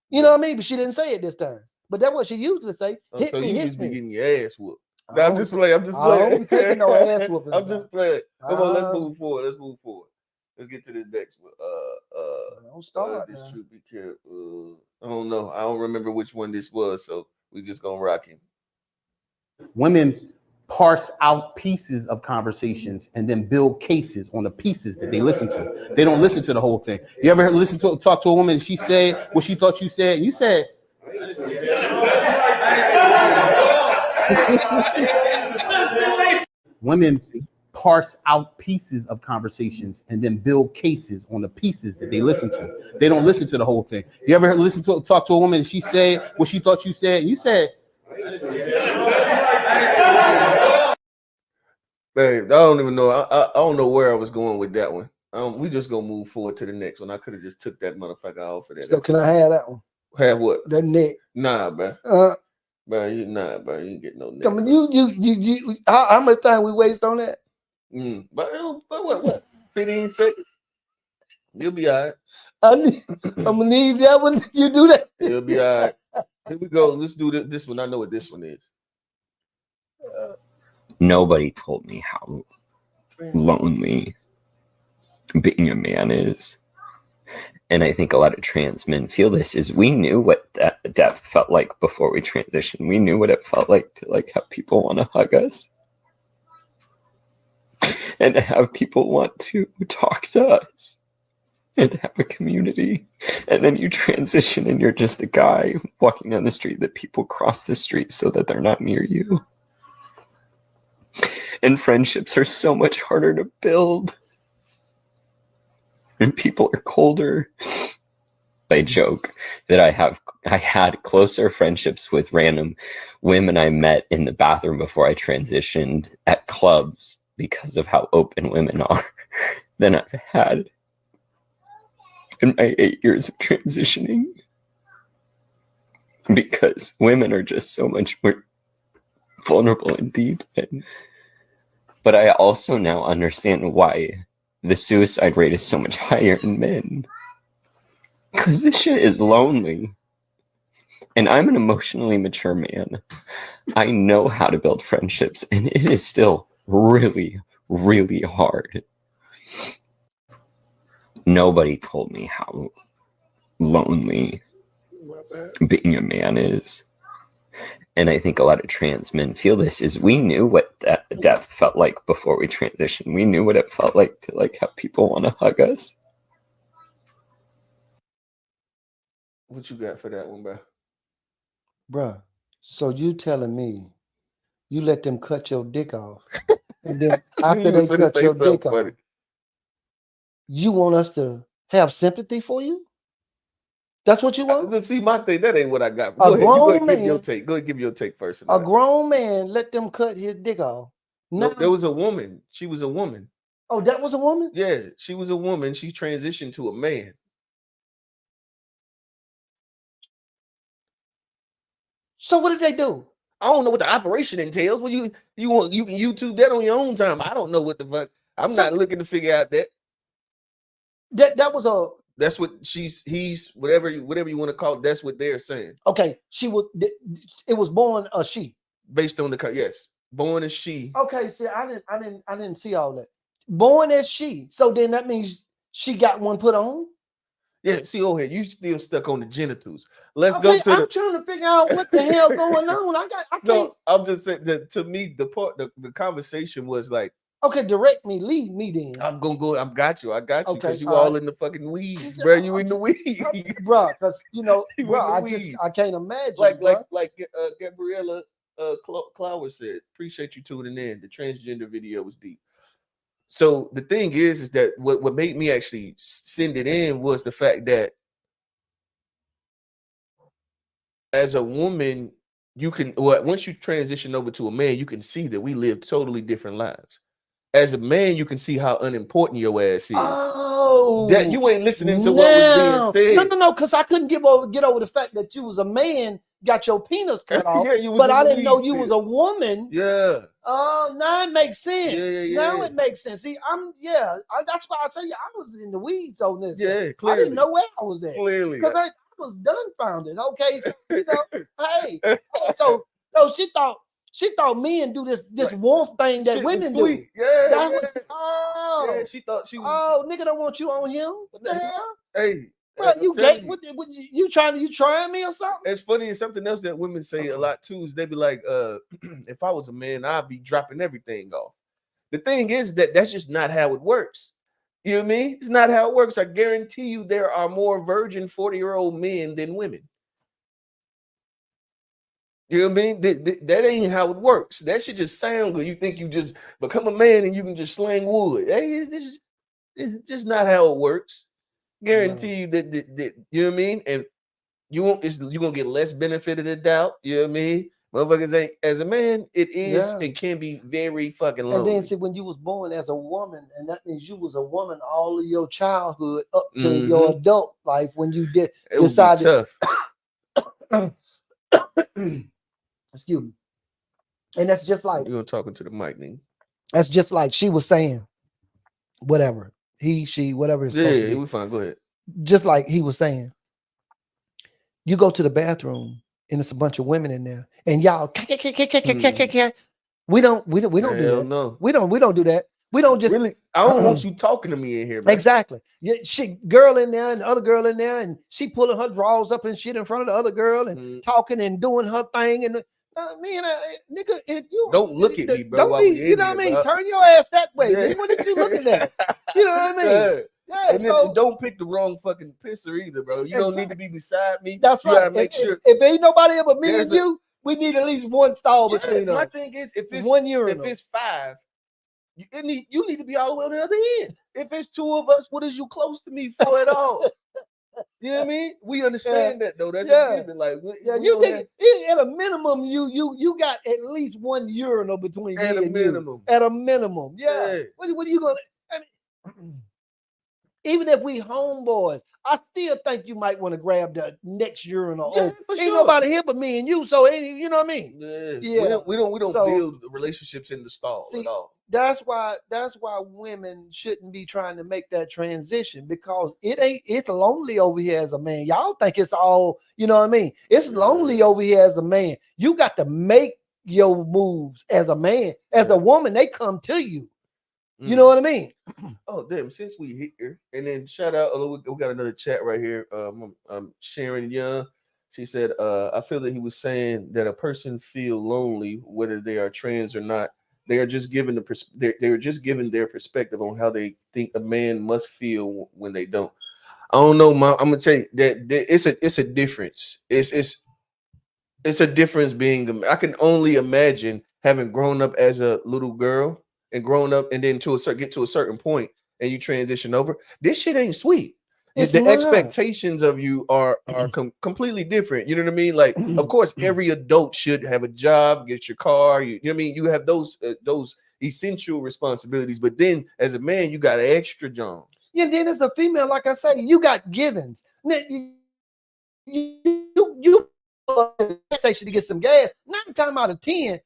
You know what I mean? But she didn't say it this time. But that's what she usually say. Hit me. You just be getting your ass whooped. No, I'm just playing. I don't be taking no ass whooping. I'm just playing. Come on, let's move forward. Let's get to the next one. Don't start. This should be careful. I don't know. I don't remember which one this was, so we just gonna rock him. Women parse out pieces of conversations and then build cases on the pieces that they listen to. They don't listen to the whole thing. You ever talk to a woman and she said what she thought you said, and you said, women parse out pieces of conversations and then build cases on the pieces that they listen to. They don't listen to the whole thing. You ever talk to a woman and she said what she thought you said, and you said, Hey, I don't even know. I don't know where I was going with that one. We just gonna move forward to the next one. I could have just took that motherfucker off of that. So can I have that one? Have what? That neck. Nah, bro. Bro, You ain't get no neck. come on, you how much time we waste on that? But what? 15 seconds. You'll be all right. I'm gonna need that one. You do that. You'll be all right. Here we go. Let's do this one. I know what this one is. Nobody told me how lonely being a man is. And I think a lot of trans men feel this is we knew what depth felt like before we transitioned. We knew what it felt like to like have people want to hug us and to have people want to talk to us and to have a community. And then you transition and you're just a guy walking down the street that people cross the street so that they're not near you. And friendships are so much harder to build. And people are colder. I joke that I had closer friendships with random women I met in the bathroom before I transitioned at clubs because of how open women are than I've had in my 8 years of transitioning. Because women are just so much more vulnerable and deep. But I also now understand why the suicide rate is so much higher in men. Because this shit is lonely. And I'm an emotionally mature man. I know how to build friendships, and it is still really, really hard. Nobody told me how lonely being a man is. And I think a lot of trans men feel this is we knew what depth felt like before we transitioned. We knew what it felt like to like have people want to hug us. What you got for that one, bro? Bruh, so you telling me you let them cut your dick off, and then after they cut your dick off, you want us to have sympathy for you? That's what you want? See, my thing, that ain't what I got. Go ahead, give your take. Go ahead, give your take first. A grown man let them cut his dick off. No, there was a woman. She was a woman. Oh, that was a woman? Yeah, she was a woman. She transitioned to a man. So what did they do? I don't know what the operation entails. Well, you can YouTube that on your own time. I don't know what the fuck. I'm not looking to figure out that. That was a. That's what he's whatever you want to call it. That's what they're saying. Okay, it was born a she. Based on yes, born as she. Okay, see, I didn't see all that. Born as she. So then that means she got one put on. Yeah, see, ahead. You still stuck on the genitals. Let's go to. I'm trying to figure out what the hell going on. I can't. No, I'm just saying that to me, the conversation was like. Okay, direct me, lead me then. I'm gonna go. I got you because okay, you all in the fucking weeds, bro. You in the weeds, bro. Because bro, I can't imagine. Like Gabriella Clower said. Appreciate you tuning in. The transgender video was deep. So the thing is that what made me actually send it in was the fact that as a woman, you can once you transition over to a man, you can see that we live totally different lives. As a man, you can see how unimportant your ass is. Oh, that you ain't listening to what was being said. No, because I couldn't get over the fact that you was a man, got your penis cut off. Yeah, but I didn't know you was a woman. Yeah. Oh, now it makes sense. Yeah. Now it makes sense. See, that's why I say I was in the weeds on this. Yeah, clearly. I didn't know where I was at. Clearly. Because I was dumbfounded. Okay, so hey, so she thought men do this warmth thing that women do. Yeah. Oh, she thought she was. Oh, nigga don't want you on him. What the hell? Hey, bro, you gay? What you trying me or something? It's funny. And something else that women say a lot too is they be like, if I was a man, I'd be dropping everything off. The thing is that's just not how it works. You know what I mean? It's not how it works. I guarantee you there are more virgin 40-year-old men than women. You know what I mean? That ain't how it works. That should just sound good. You think you just become a man and you can just sling wood. Hey, it's just not how it works. Guarantee you that you know what I mean? And you're gonna get less benefit of the doubt, you know what I mean? Motherfuckers ain't, as a man, it is Yeah. and can be very fucking And lonely. then see, when you was born as a woman, and that means you was a woman all of your childhood up to Mhm. your adult life when you it would be decided. tough. Excuse me. And that's just like You're talking to the mic, nigga. that's just like she was saying, whatever he, she, whatever it's supposed to Yeah, be. we fine. Go ahead. Just like he was saying, you go to the bathroom and it's a bunch of women in there, and y'all, we don't do Hell that. no. We don't do that. We don't just Really, I don't want you talking to me in here, man. exactly. Yeah, she girl in there and the other girl in there, and she pulling her drawers up and shit in front of the other girl and talking and doing her thing. And nigga, you Don't look at me, bro. Don't While be, we you in know here, what I mean? bro. Turn your ass that way. Yeah. What are you looking at? You know what I mean? Yeah. And So then don't pick the wrong fucking pisser either, bro. You don't need to be beside me. that's You right. gotta make sure. If ain't nobody but me There's and you, we need at least one stall Yeah, between my us. thing is, if it's One urinal. if it's 5, you need to be all the way on the other end. If it's 2 of us, what is you close to me for at all? You know what I mean? We understand that though. That's Yeah. just like Yeah, we you don't think at a minimum, you got at least one urinal between At me a and minimum. you. At a minimum, yeah. Yeah. What are you gonna? I mean, even if we homeboys, I still think you might want to grab the next urinal. Yeah, Oh, for ain't sure. nobody here but me and you, so you know what I mean? Yeah. Yeah. We don't So- build relationships in the stall See, at all. That's why women shouldn't be trying to make that transition, because it's lonely over here as a man. Y'all think it's all, you know what I mean? It's lonely over here as a man. You got to make your moves as a man. As a woman, they come to you. You know what I mean? Oh, damn. Since we here, and then shout out, we got another chat right here. Sharon Young. She said, I feel that he was saying that a person feel lonely, whether they are trans or not. They are just given they're just given their perspective on how they think a man must feel when they don't. I don't know, Mom. I'm gonna tell you that it's a difference. It's a difference being. I can only imagine having grown up as a little girl and grown up, and then get to a certain point, and you transition over. This shit ain't sweet. It's The not. expectations of you are completely different. You know what I mean? Like, of course, every adult should have a job, get your car. You know what I mean? You have those essential responsibilities, but then as a man, you got extra jobs. Yeah, then as a female, like I say, you got givens. You station to get some gas. 9 times out of 10,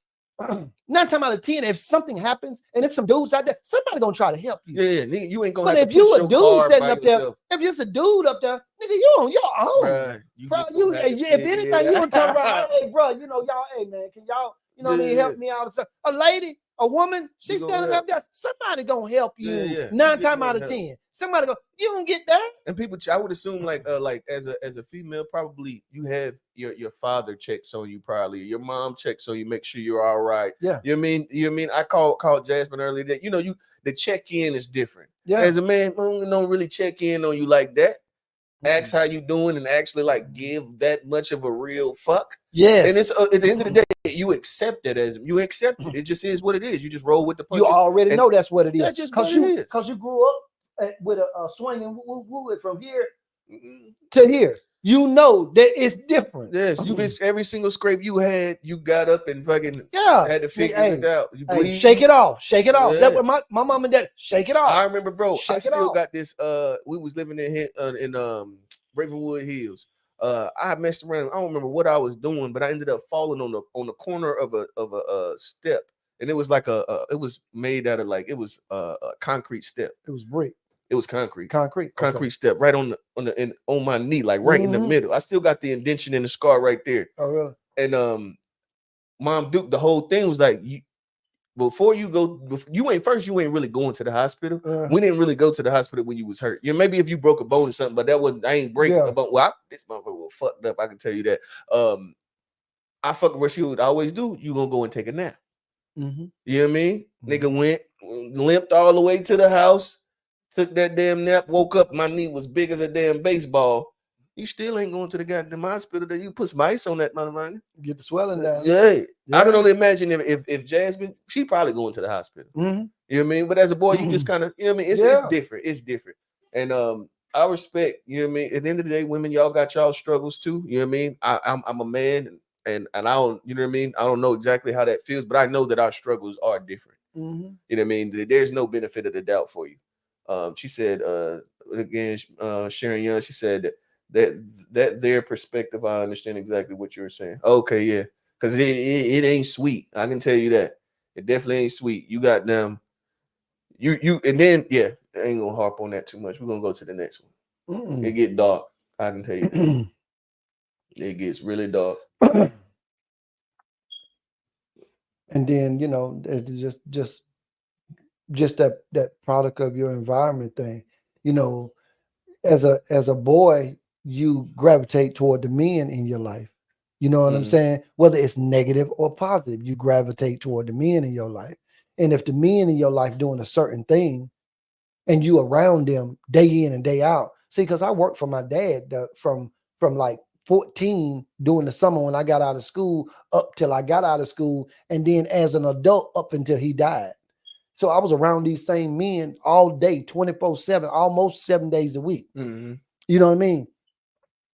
if something happens and if some dudes out there, somebody gonna try to help you. Yeah, you ain't gonna. But have if to push you a your dude car sitting by up there, yourself. if just a dude up there, nigga, you on your own. Bruh, Bro, gonna have to if fit anything, in. you gonna turn around, hey, bro, you know, y'all, hey man, can y'all, you know what I mean, help me out or something. A lady, a woman, she's standing up there, somebody gonna help you. Yeah. 9 times out of 10. Somebody go, you don't get that. And people, I would assume like as a female, probably you have your father checks on you, probably your mom checks on you, make sure you're all right. Yeah. You know what I mean? I called Jasmine earlier that the check-in is different. Yeah. As a man, don't really check in on you like that. Ask how you doing and actually like give that much of a real fuck. Yes. And it's at the end of the day, you accept it as you accept it. It just is what it is. You just roll with the punches. You already know that's what it is. That's just what it is. Because you grew up with a swinging wood from here to here. You know that it's different. Yes, you miss every single scrape you had. You got up and fucking had to figure it out. You shake it off, shake it off. Yeah. That's what my mom and dad shake it off. I remember, bro. Shake I it still off. got this. We was living in Ravenwood Hills. I messed around. I don't remember what I was doing, but I ended up falling on the corner of a step, and it was like it was made out of like it was a concrete step. It was brick. It was concrete Okay. step right on my knee, like right in the middle. I still got the indention and the scar right there. Oh, really? And Mom Duke, the whole thing was like, before you go, you ain't really going to the hospital. We didn't really go to the hospital when you was hurt. Maybe if you broke a bone or something, but I ain't breaking a bone. Well, this motherfucker was fucked up. I can tell you that. I fuck what she would always do. You gonna go and take a nap. Mm-hmm. You know what I mean? Nigga went, limped all the way to the house. Took that damn nap, woke up, my knee was big as a damn baseball. You still ain't going to the goddamn hospital. That you put some ice on that motherfucker. Get the swelling down. Yeah. I can only imagine if Jasmine, she probably going to the hospital. Mm-hmm. You know what I mean? But as a boy, you just kind of, you know what I mean? It's different. It's different. And I respect, you know what I mean? At the end of the day, women, y'all got y'all struggles too. You know what I mean? I'm a man, and I don't, you know what I mean? I don't know exactly how that feels, but I know that our struggles are different. Mm-hmm. You know what I mean? There's no benefit of the doubt for you. She said, again, Sharon Young, she said that their perspective, I understand exactly what you were saying. Okay, yeah. Because it ain't sweet. I can tell you that. It definitely ain't sweet. You got them. You and then yeah, I ain't gonna harp on that too much. We're gonna go to the next one. Mm-mm. It get dark. I can tell you that. It gets really dark. And then, you know, it's just that product of your environment thing. You know, as a boy, you gravitate toward the men in your life. You know what I'm saying? Whether it's negative or positive, you gravitate toward the men in your life. And if the men in your life doing a certain thing and you around them day in and day out. See, because I worked for my dad from like 14 during the summer when I got out of school up till I got out of school, and then as an adult up until he died. So I was around these same men all day, 24/7, almost 7 days a week. Mm-hmm. You know what I mean?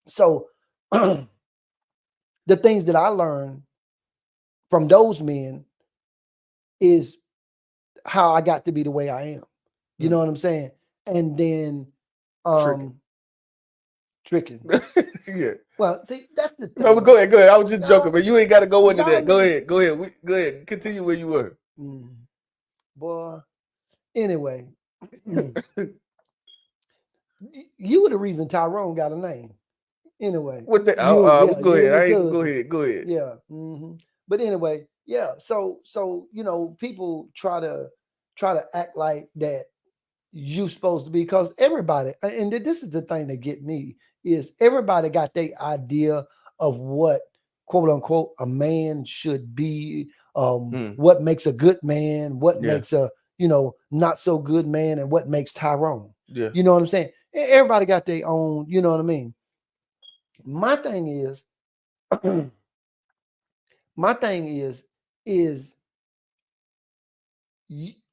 So the things that I learned from those men is how I got to be the way I am. You know what I'm saying? And then tricking. Yeah. Well, see, that's the thing. No, but go ahead. I was just joking, but you ain't got to go into y'all that. Go niggas- ahead. Go ahead. Continue where you were. Boy. Anyway, you were the reason Tyrone got a name. Anyway, What the? go ahead. ahead. Go ahead. Yeah. But anyway, yeah. So you know, people try to act like that you supposed to be, because everybody, and this is the thing that get me, is everybody got their idea of what quote unquote a man should be, what makes a good man, what makes a, you know, not so good man, and what makes Tyrone. Yeah. You know what I'm saying? Everybody got their own, you know what I mean? My thing is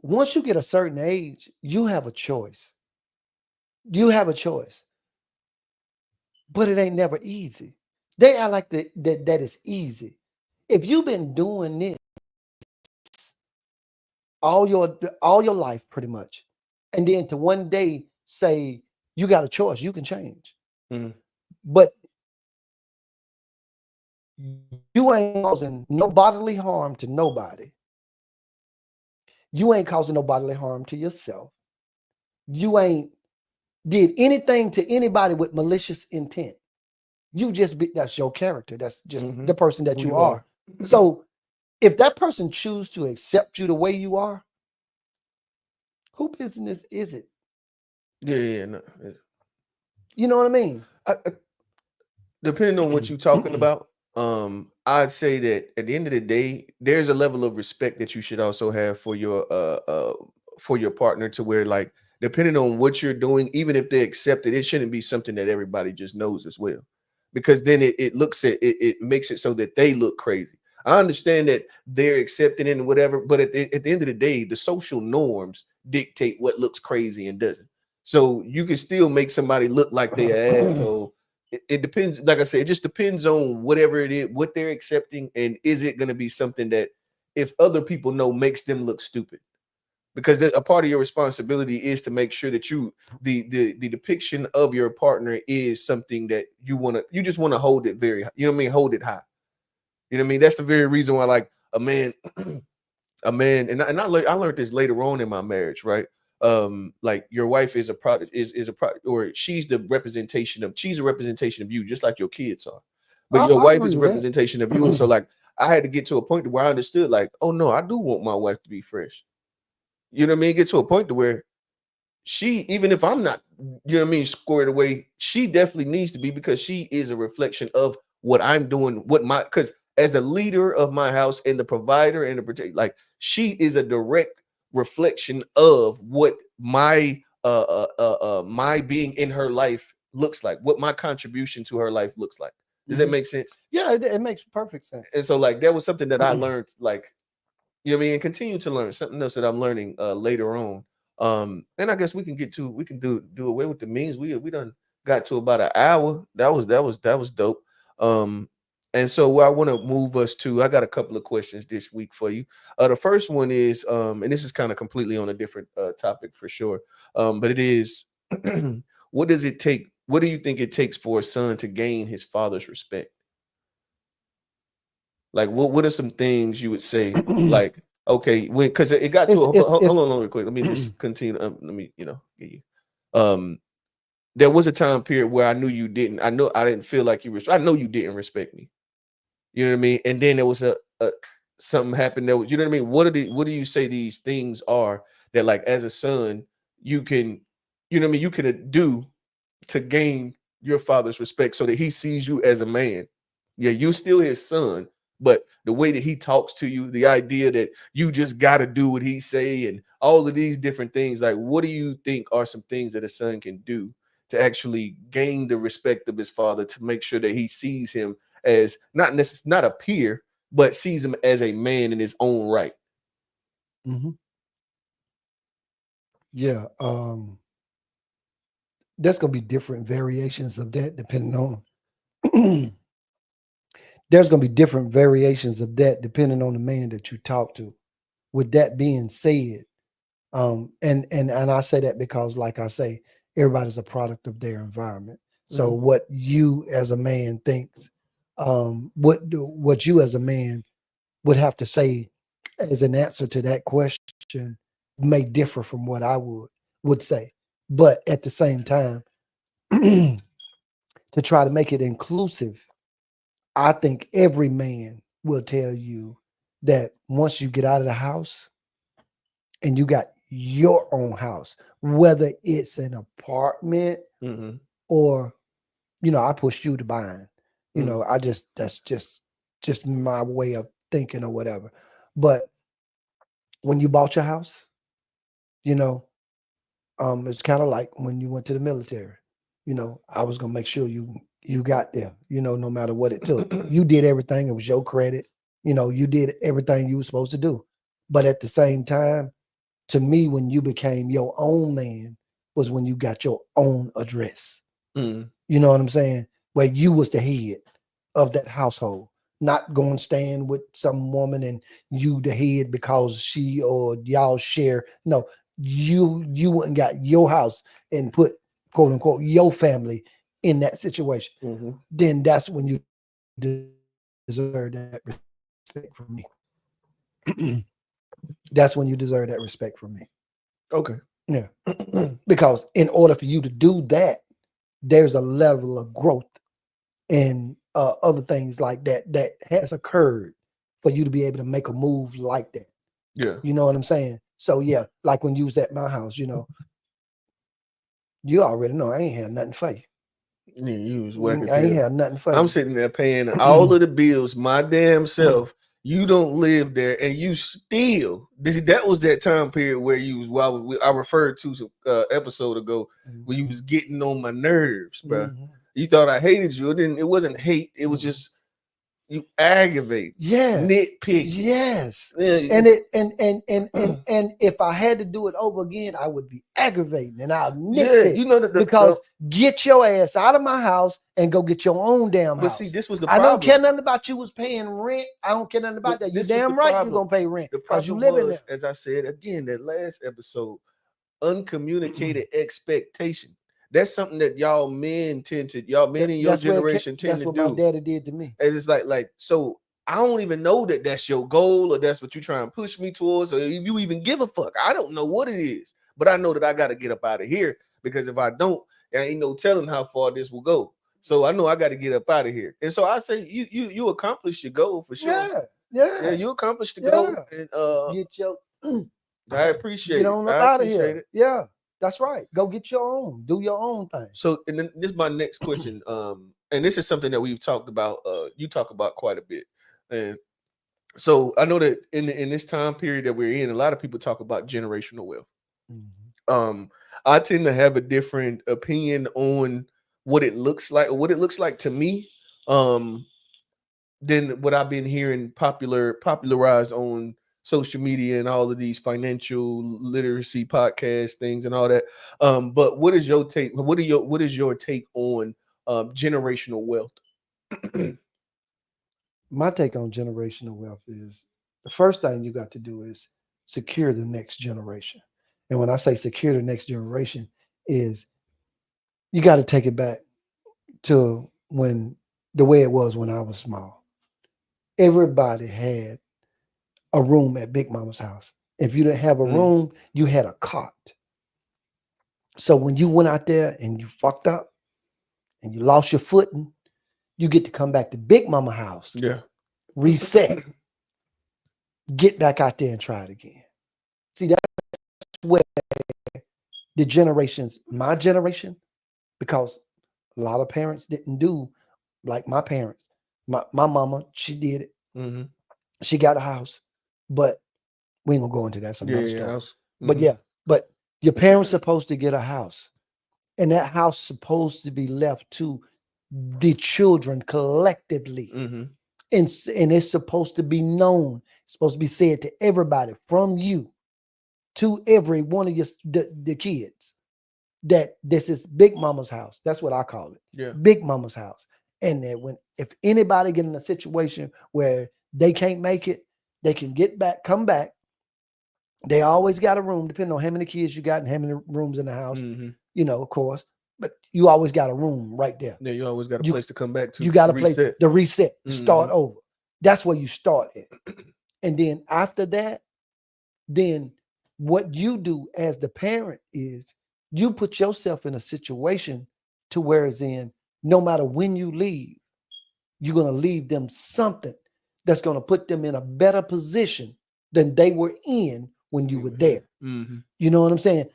once you get a certain age, you have a choice. You have a choice. But it ain't never easy. They act like that is easy. If you've been doing this all your life pretty much, and then to one day say you got a choice, you can change. But you ain't causing no bodily harm to nobody. You ain't causing no bodily harm to yourself. You ain't did anything to anybody with malicious intent. You just that's your character. That's just the person that you are. So if that person choose to accept you the way you are, who business is it? Yeah. No. You know what I mean? Depending on what you're talking about, I'd say that at the end of the day, there's a level of respect that you should also have for your partner, to where, like, depending on what you're doing, even if they accept it, it shouldn't be something that everybody just knows as well, because then it looks at it makes it so that they look crazy. I understand that they're accepting it and whatever, but at the end of the day, the social norms dictate what looks crazy and doesn't. So you can still make somebody look like they're an asshole. It depends. Like I said, it just depends on whatever it is, what they're accepting, and is it going to be something that, if other people know, makes them look stupid? Because a part of your responsibility is to make sure that the depiction of your partner is something that you just want to hold it very, you know what I mean, hold it high. You know what I mean? That's the very reason why, like, a man, and I learned this later on in my marriage, right? Like, your wife is a product, is a product, or she's a representation of you, just like your kids are. But your wife is a representation of you. And so, like, I had to get to a point where I understood, like, oh no, I do want my wife to be fresh. You know what I mean? Get to a point to where she, even if I'm not, you know what I mean, squared away, she definitely needs to be, because she is a reflection of what I'm doing, because as the leader of my house and the provider and the protect, like, she is a direct reflection of what my my being in her life looks like, what my contribution to her life looks like. Does that make sense? Yeah, it makes perfect sense. And so, like, that was something that I learned, like, you know what I mean, and continue to learn, something else that I'm learning later on. And I guess we can do away with the memes. We done got to about an hour. That was dope. And so what I want to move us to, I got a couple of questions this week for you. The first one is, and this is kind of completely on a different topic for sure. But it is, what does it take? What do you think it takes for a son to gain his father's respect? Like, what are some things you would say? Like, okay, when because it got to hold on real quick. Let me just continue. Let me, get you. There was a time period where I knew you didn't. I didn't feel like you. I know you didn't respect me. You know what I mean? And then there was a something happened that was, you know what I mean? What do you say these things are that, like, as a son, you can, you know what I mean, you can do to gain your father's respect so that he sees you as a man. Yeah, you still his son, but the way that he talks to you, the idea that you just got to do what he say and all of these different things, like, what do you think are some things that a son can do to actually gain the respect of his father, to make sure that he sees him as not a peer, but sees him as a man in his own right? Mm-hmm. Yeah. There's gonna be different variations of that depending on there's gonna be different variations of that depending on the man that you talk to. With that being said, and I say that because, like I say, everybody's a product of their environment. So what you as a man thinks, what you as a man would have to say as an answer to that question may differ from what I would say. But at the same time, to try to make it inclusive, I think every man will tell you that once you get out of the house and you got your own house, whether it's an apartment or, I pushed you to buying, that's just my way of thinking or whatever. But when you bought your house, it's kind of like when you went to the military. I was gonna make sure you got there, no matter what it took. You did everything. It was your credit. You did everything you were supposed to do. But at the same time, to me, when you became your own man was when you got your own address. You know what I'm saying? Where you was the head of that household, not going staying with some woman and you the head because she or y'all share. No, you went and got your house and put, quote unquote, your family in that situation. Then that's when you deserve that respect from me. That's when you deserve that respect from me. Okay. Yeah. Because in order for you to do that, there's a level of growth and other things like that has occurred for you to be able to make a move like that. Yeah. You know what I'm saying? So yeah, like when you was at my house, you already know I ain't had nothing for you. Yeah, you was whack as I ain't hell. had nothing for you. I'm sitting there paying all of the bills my damn self. You don't live there, and you still. That was that time period where you was. Well, I referred to some episode ago where you was getting on my nerves, bro. You thought I hated you. It wasn't hate. It was just you aggravate. Yes. Nitpick. Yes. Yeah. And if I had to do it over again, I would be aggravating and I'll nitpick. Because get your ass out of my house and go get your own damn house. But see, this was the problem. I don't care nothing about you was paying rent. I don't care nothing about that. You damn right you're gonna pay rent because you live in there. As I said again, that last episode, uncommunicated expectation. That's something that y'all men in your generation tend to do. That's what my daddy did to me. And it's like, so I don't even know that that's your goal or that's what you try and push me towards, or if you even give a fuck. I don't know what it is, but I know that I got to get up out of here, because if I don't, there ain't no telling how far this will go. So I know I got to get up out of here. And so I say you accomplished your goal for sure. Yeah, you accomplished the goal. And get your I appreciate get on up out of here. Yeah. That's right. Go get your own. Do your own thing. So, and then this is my next question. And this is something that we've talked about. You talk about quite a bit. And so I know that in this time period that we're in, a lot of people talk about generational wealth. I tend to have a different opinion on what it looks like, or what it looks like to me, than what I've been hearing popularized on social media and all of these financial literacy podcast things and all that. But what is your take? What is your take on generational wealth? My take on generational wealth is the first thing you got to do is secure the next generation. And when I say secure the next generation, is you got to take it back to when the way it was when I was small. Everybody had a room at Big Mama's house. If you didn't have a room, you had a cot. So when you went out there and you fucked up and you lost your footing, you get to come back to Big Mama house. Yeah. Reset. Get back out there and try it again. See, that's where the generations, my generation, because a lot of parents didn't do like my parents. My mama, she did it. Mm-hmm. She got a house, but we ain't gonna go into that. That's another story. Mm-hmm. But yeah, but your parents supposed to get a house, and that house supposed to be left to the children collectively. Mm-hmm. And it's supposed to be known. It's supposed to be said to everybody from you to every one of your the kids that this is Big Mama's house. That's what I call it. Yeah. Big Mama's house. And that if anybody get in a situation where they can't make it, they can get back, come back. They always got a room, depending on how many kids you got and how many rooms in the house, of course. But you always got a room right there. Yeah, you always got a place to come back to. You got a place to reset, start over. That's where you start at. And then after that, then what you do as the parent is you put yourself in a situation to where it's in no matter when you leave, you're going to leave them something that's going to put them in a better position than they were in when you were there. Mm-hmm. You know what I'm saying?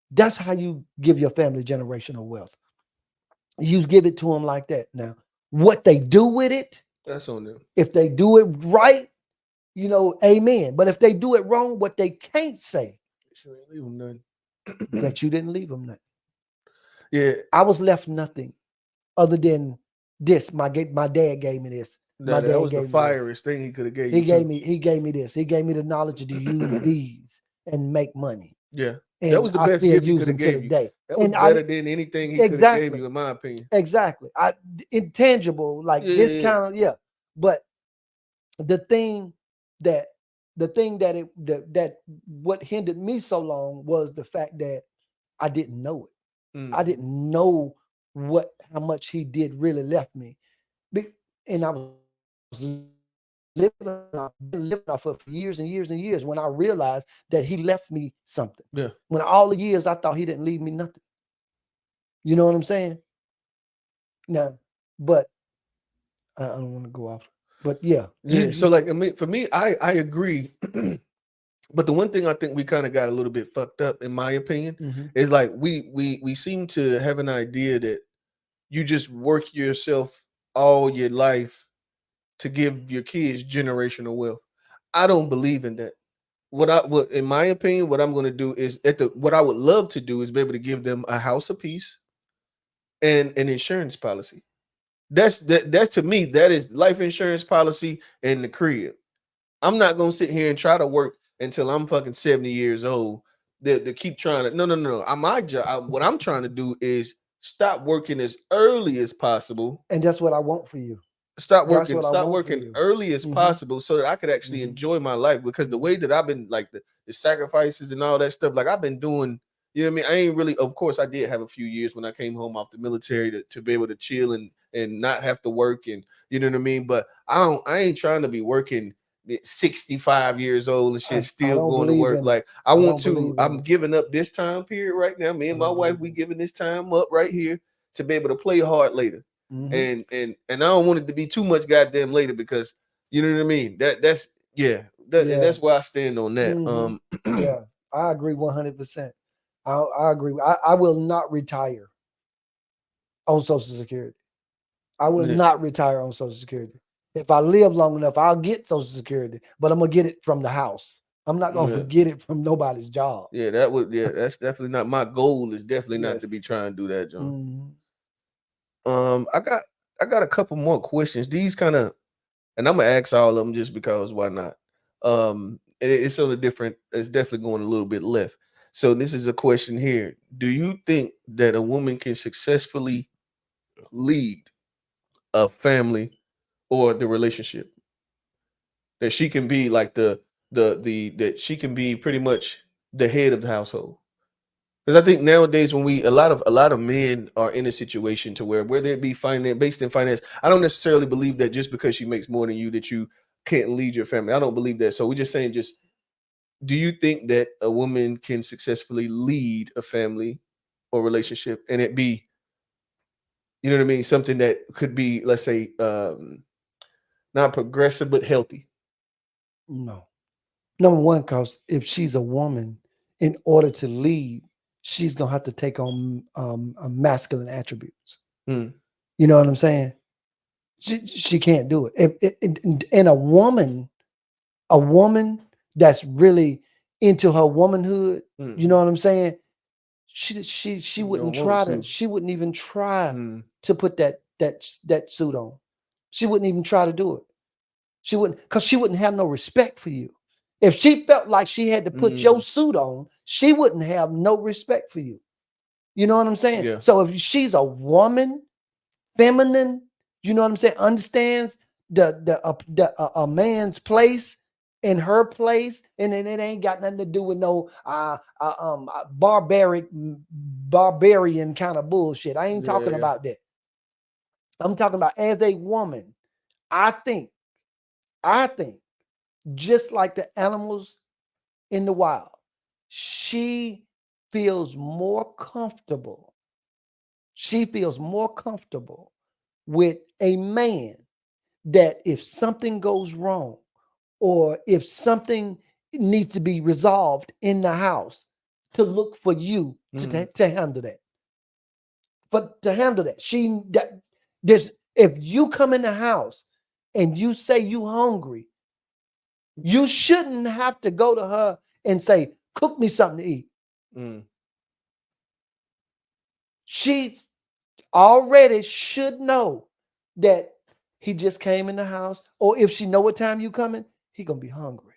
That's how you give your family generational wealth. You give it to them like that. Now, what they do with it, that's on them. If they do it right, amen. But if they do it wrong, what they can't say, you ain't leave them nothing. That you didn't leave them nothing. Yeah, I was left nothing other than this. My dad gave me this. That was the firest thing he could have gave you. He gave me this. He gave me the knowledge to use these and make money. Yeah. And that was the best gift he could have gave you. That was better than anything he could have gave you, in my opinion. Exactly. Intangible, like this kind of, But the thing that what hindered me so long was the fact that I didn't know it. I didn't know how much he did really left me. And I was living off of for years and years and years when I realized that he left me something. Yeah. When all the years I thought he didn't leave me nothing. You know what I'm saying? No, but I don't want to go off. But yeah. So like, I mean, for me, I agree. But the one thing I think we kind of got a little bit fucked up, in my opinion, is like we seem to have an idea that you just work yourself all your life to give your kids generational wealth. I don't believe in that. What in my opinion, what I'm going to do is what I would love to do is be able to give them a house apiece and an insurance policy. That's to me, that is life insurance policy and the crib. I'm not gonna sit here and try to work until I'm fucking 70 years old to keep trying to. No. My job, what I'm trying to do is stop working as early as possible. And that's what I want for you. Stop working early as possible so that I could actually enjoy my life. Because the way that I've been, like the sacrifices and all that stuff, like I've been doing, you know what I mean? I ain't really, of course I did have a few years when I came home off the military to be able to chill and not have to work, and you know what I mean? But I ain't trying to be working 65 years old and shit, still going to work. Like I'm giving up this time period right now. Me and my wife, we giving this time up right here to be able to play hard later. And I don't want it to be too much goddamn later, because you know what I mean? That's where I stand on that. Yeah, I agree 100%. I agree. I will not retire on Social Security. I will not retire on Social Security. If I live long enough, I'll get Social Security, but I'm gonna get it from the house. I'm not gonna get it from nobody's job. Yeah, that's definitely not my goal. Is definitely not to be trying to do that, John. I got a couple more questions. These kind of, and I'm gonna ask all of them just because why not? It's sort of different. It's definitely going a little bit left. So this is a question here. Do you think that a woman can successfully lead a family or the relationship? that she can be like that she can be pretty much the head of the household. Because I think nowadays when a lot of men are in a situation to where they be based in finance, I don't necessarily believe that just because she makes more than you that you can't lead your family. I don't believe that. So we're just saying, do you think that a woman can successfully lead a family or relationship and it be, you know what I mean, something that could be, let's say, not progressive but healthy? No. Number one, because if she's a woman, in order to lead, she's gonna have to take on masculine attributes. Mm. You know what I'm saying? She can't do it. And a woman that's really into her womanhood, you know what I'm saying? She wouldn't try to. She wouldn't even try to put that suit on. She wouldn't even try to do it. She wouldn't, because she wouldn't have no respect for you. If she felt like she had to put your suit on, she wouldn't have no respect for you. You know what I'm saying? Yeah. So if she's a woman, feminine, you know what I'm saying, understands a man's place in her place, and then it ain't got nothing to do with no barbarian kind of bullshit. I ain't talking about that. I'm talking about as a woman. I think just like the animals in the wild, she feels more comfortable. She feels more comfortable with a man that if something goes wrong or if something needs to be resolved in the house, to look for you to handle that. But to handle that, if you come in the house and you say you hungry, you shouldn't have to go to her and say, cook me something to eat. She already should know that he just came in the house, or if she know what time you coming, he gonna be hungry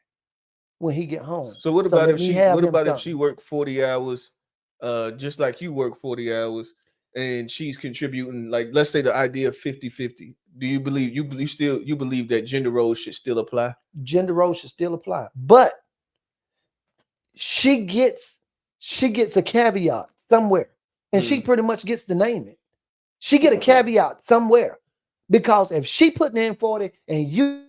when he get home. So what about if she worked 40 hours, just like you work 40 hours, and she's contributing, like, let's say the idea of 50-50. Do you believe you believe that gender roles should still apply? Gender roles should still apply, but she gets a caveat somewhere, and she pretty much gets to name it. She get a caveat somewhere, because if she putting in 40 and you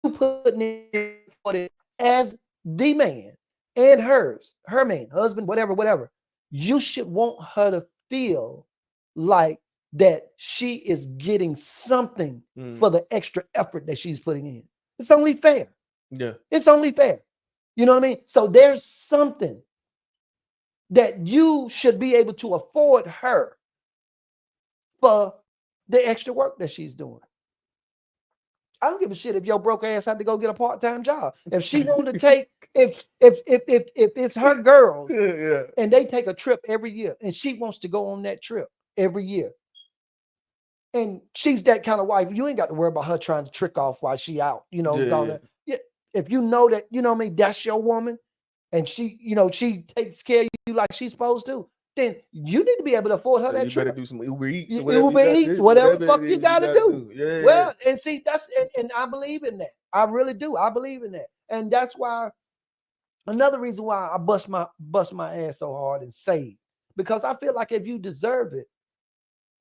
putting in 40 as the man and her man, husband, whatever, you should want her to feel like that she is getting something for the extra effort that she's putting in. It's only fair. Yeah. It's only fair. You know what I mean? So there's something that you should be able to afford her for the extra work that she's doing. I don't give a shit if your broke ass had to go get a part-time job. If she wanted to take, if it's her girls and they take a trip every year and she wants to go on that trip every year, and she's that kind of wife, you ain't got to worry about her trying to trick off while she out, you know. If you know that, you know what I mean, that's your woman, and she, you know, she takes care of you like she's supposed to, then you need to be able to afford her that you trip. Better do some Uber Eats, whatever the fuck you gotta do. Yeah. Well, and see, and I believe in that. I really do. I believe in that, and that's why another reason why I bust my ass so hard and save, because I feel like if you deserve it,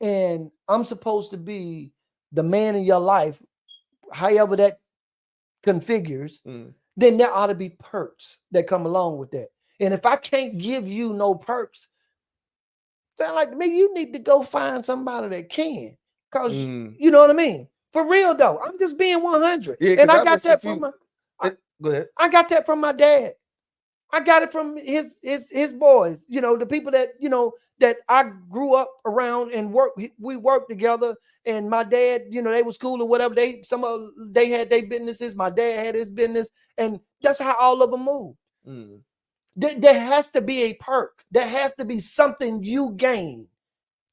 and I'm supposed to be the man in your life, however that configures, then there ought to be perks that come along with that. And if I can't give you no perks, sound like to me, you need to go find somebody that can. Because you know what I mean? For real though, I'm just being 100. Yeah, and I got that from go ahead. I got that from my dad. I got it from his boys, you know, the people that, you know, that I grew up around and we worked together. And my dad, you know, they was cool or whatever. They had their businesses. My dad had his business, and that's how all of them moved. There has to be a perk. There has to be something you gain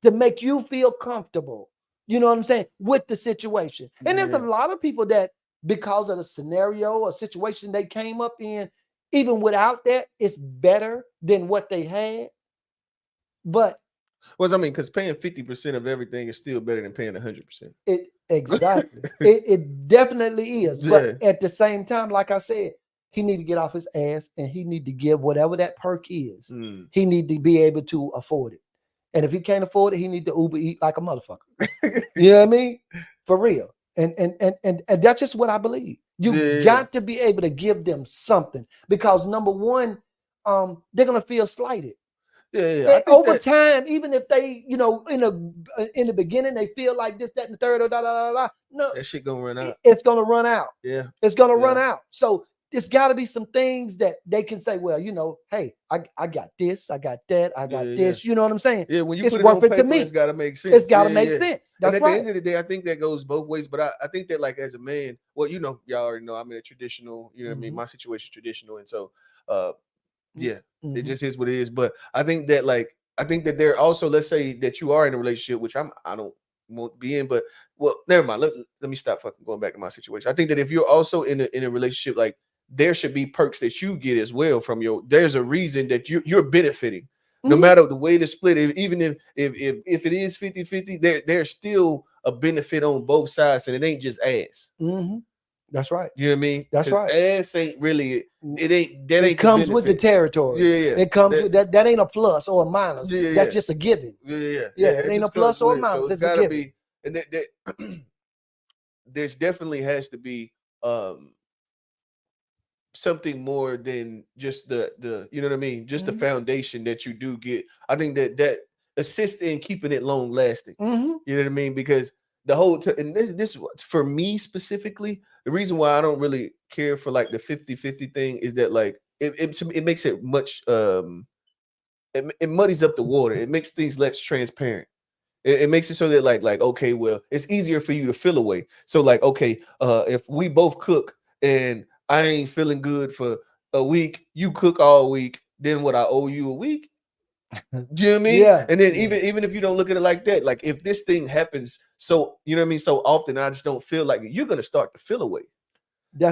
to make you feel comfortable. You know what I'm saying? With the situation. And there's a lot of people that, because of the scenario or situation they came up in, even without that, it's better than what they had. But Well, I mean, because paying 50% of everything is still better than paying 100%. Exactly. it definitely is. But at the same time, like I said, he need to get off his ass and he need to give whatever that perk is. He need to be able to afford it. And if he can't afford it, he need to Uber eat like a motherfucker. You know what I mean? For real. And that's just what I believe. You got to be able to give them something because number one, they're gonna feel slighted. Yeah. Over time, even if they, in the beginning they feel like this, that, and the third, or no, that shit gonna run out. It's gonna run out. Yeah, it's gonna run out. So there's got to be some things that they can say. Well, hey, I got this, I got that, I got this. You know what I'm saying? Yeah, when you it's put it worth on it paper, to me. It's got to make sense. It's got to make sense. That's and at right. the end of the day, I think that goes both ways. But I think that like as a man, well, y'all already know I'm in a traditional. You know what I mean? My situation is traditional, and so it just is what it is. But I think that there also, let's say that you are in a relationship, which I don't want to be in, but well, never mind. Let me stop fucking going back to my situation. I think that if you're also in a relationship, like there should be perks that you get as well from there's a reason that you're benefiting. No matter the way to split it, even if it is 50-50, there's still a benefit on both sides, and it ain't just ass. That's right. You know what I mean? That's right. Ass ain't really it comes with the territory. Yeah. It comes with that ain't a plus or a minus. That's just a given. Yeah. It ain't a plus or a minus. So it's gotta be, and there's definitely has to be something more than just the you know what I mean, just the foundation that you do get. I think that assists in keeping it long lasting. You know what I mean? Because the whole and this for me specifically, the reason why I don't really care for like the 50-50 thing is that like it makes it much it muddies up the water. It makes things less transparent. It makes it so that like okay, well, it's easier for you to feel away. So like okay, if we both cook and I ain't feeling good for a week, you cook all week, then what, I owe you a week? Do you know what I mean? Yeah. And then even if you don't look at it like that, like if this thing happens, so you know what I mean, so often I just don't feel like it, you're gonna start to feel away.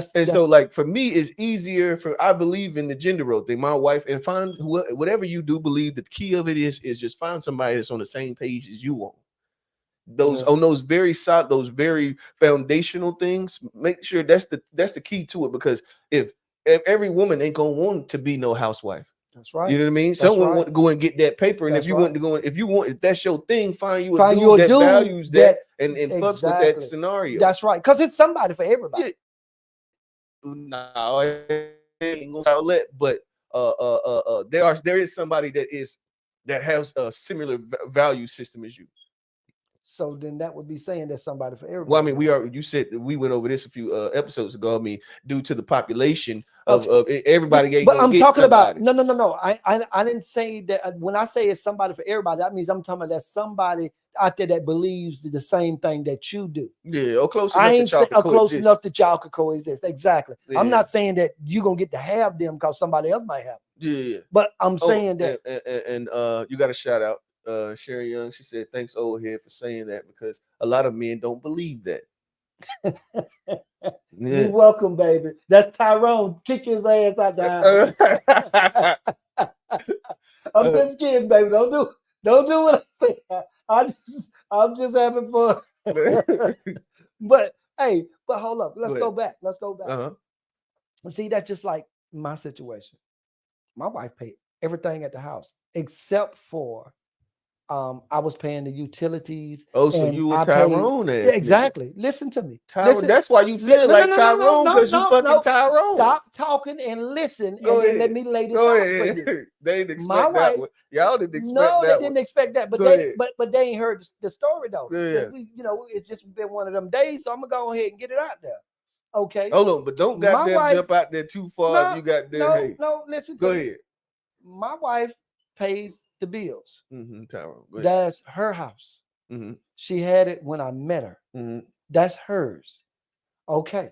So like for me, it's easier I believe in the gender role thing. My wife, and find whatever you do believe, the key of it is just find somebody that's on the same page as you on. On those very solid, those very foundational things, make sure that's the key to it. Because if every woman ain't gonna want to be no housewife. That's right. You know what I mean? Someone want to go and get that paper, and if that's your thing, find you a dude that values that and fucks with that scenario. That's right, because it's somebody for everybody. No, it ain't gonna outlet, but there is somebody that has a similar value system as you. So then that would be saying there's somebody for everybody. Well, I mean, you said we went over this a few episodes ago. I mean, due to the population of everybody, but I'm talking about no. I didn't say that. When I say it's somebody for everybody, that means I'm talking about there's somebody out there that believes the same thing that you do. Yeah, or close enough that y'all could coexist. Exactly. Yeah. I'm not saying that you're gonna get to have them because somebody else might have them. Yeah. But I'm saying that and you got a shout out. Sherry Young, she said, thanks, old head, for saying that, because a lot of men don't believe that. You're welcome, baby. That's Tyrone. Kick his ass out the house. I'm just kidding, baby. Don't do what I say. I'm just having fun. But hold up. Let's go back. See, that's just like my situation. My wife paid everything at the house except for I was paying the utilities. Oh, so you were Tyrone then? Exactly. Listen to me. Tyrone, that's why you feel like Tyrone, because you fucking Tyrone. Stop talking and listen, then let me lay this out for you. They didn't expect that one. Y'all didn't expect that. No, they didn't expect that. But they ain't heard the story though. Yeah. It's just been one of them days, so I'm gonna go ahead and get it out there. Okay. Hold on, but don't goddamn jump out there too far. You got there. No, listen. Go ahead. My wife pays the bills. Tyrone. That's her house. She had it when I met her. That's hers. Okay.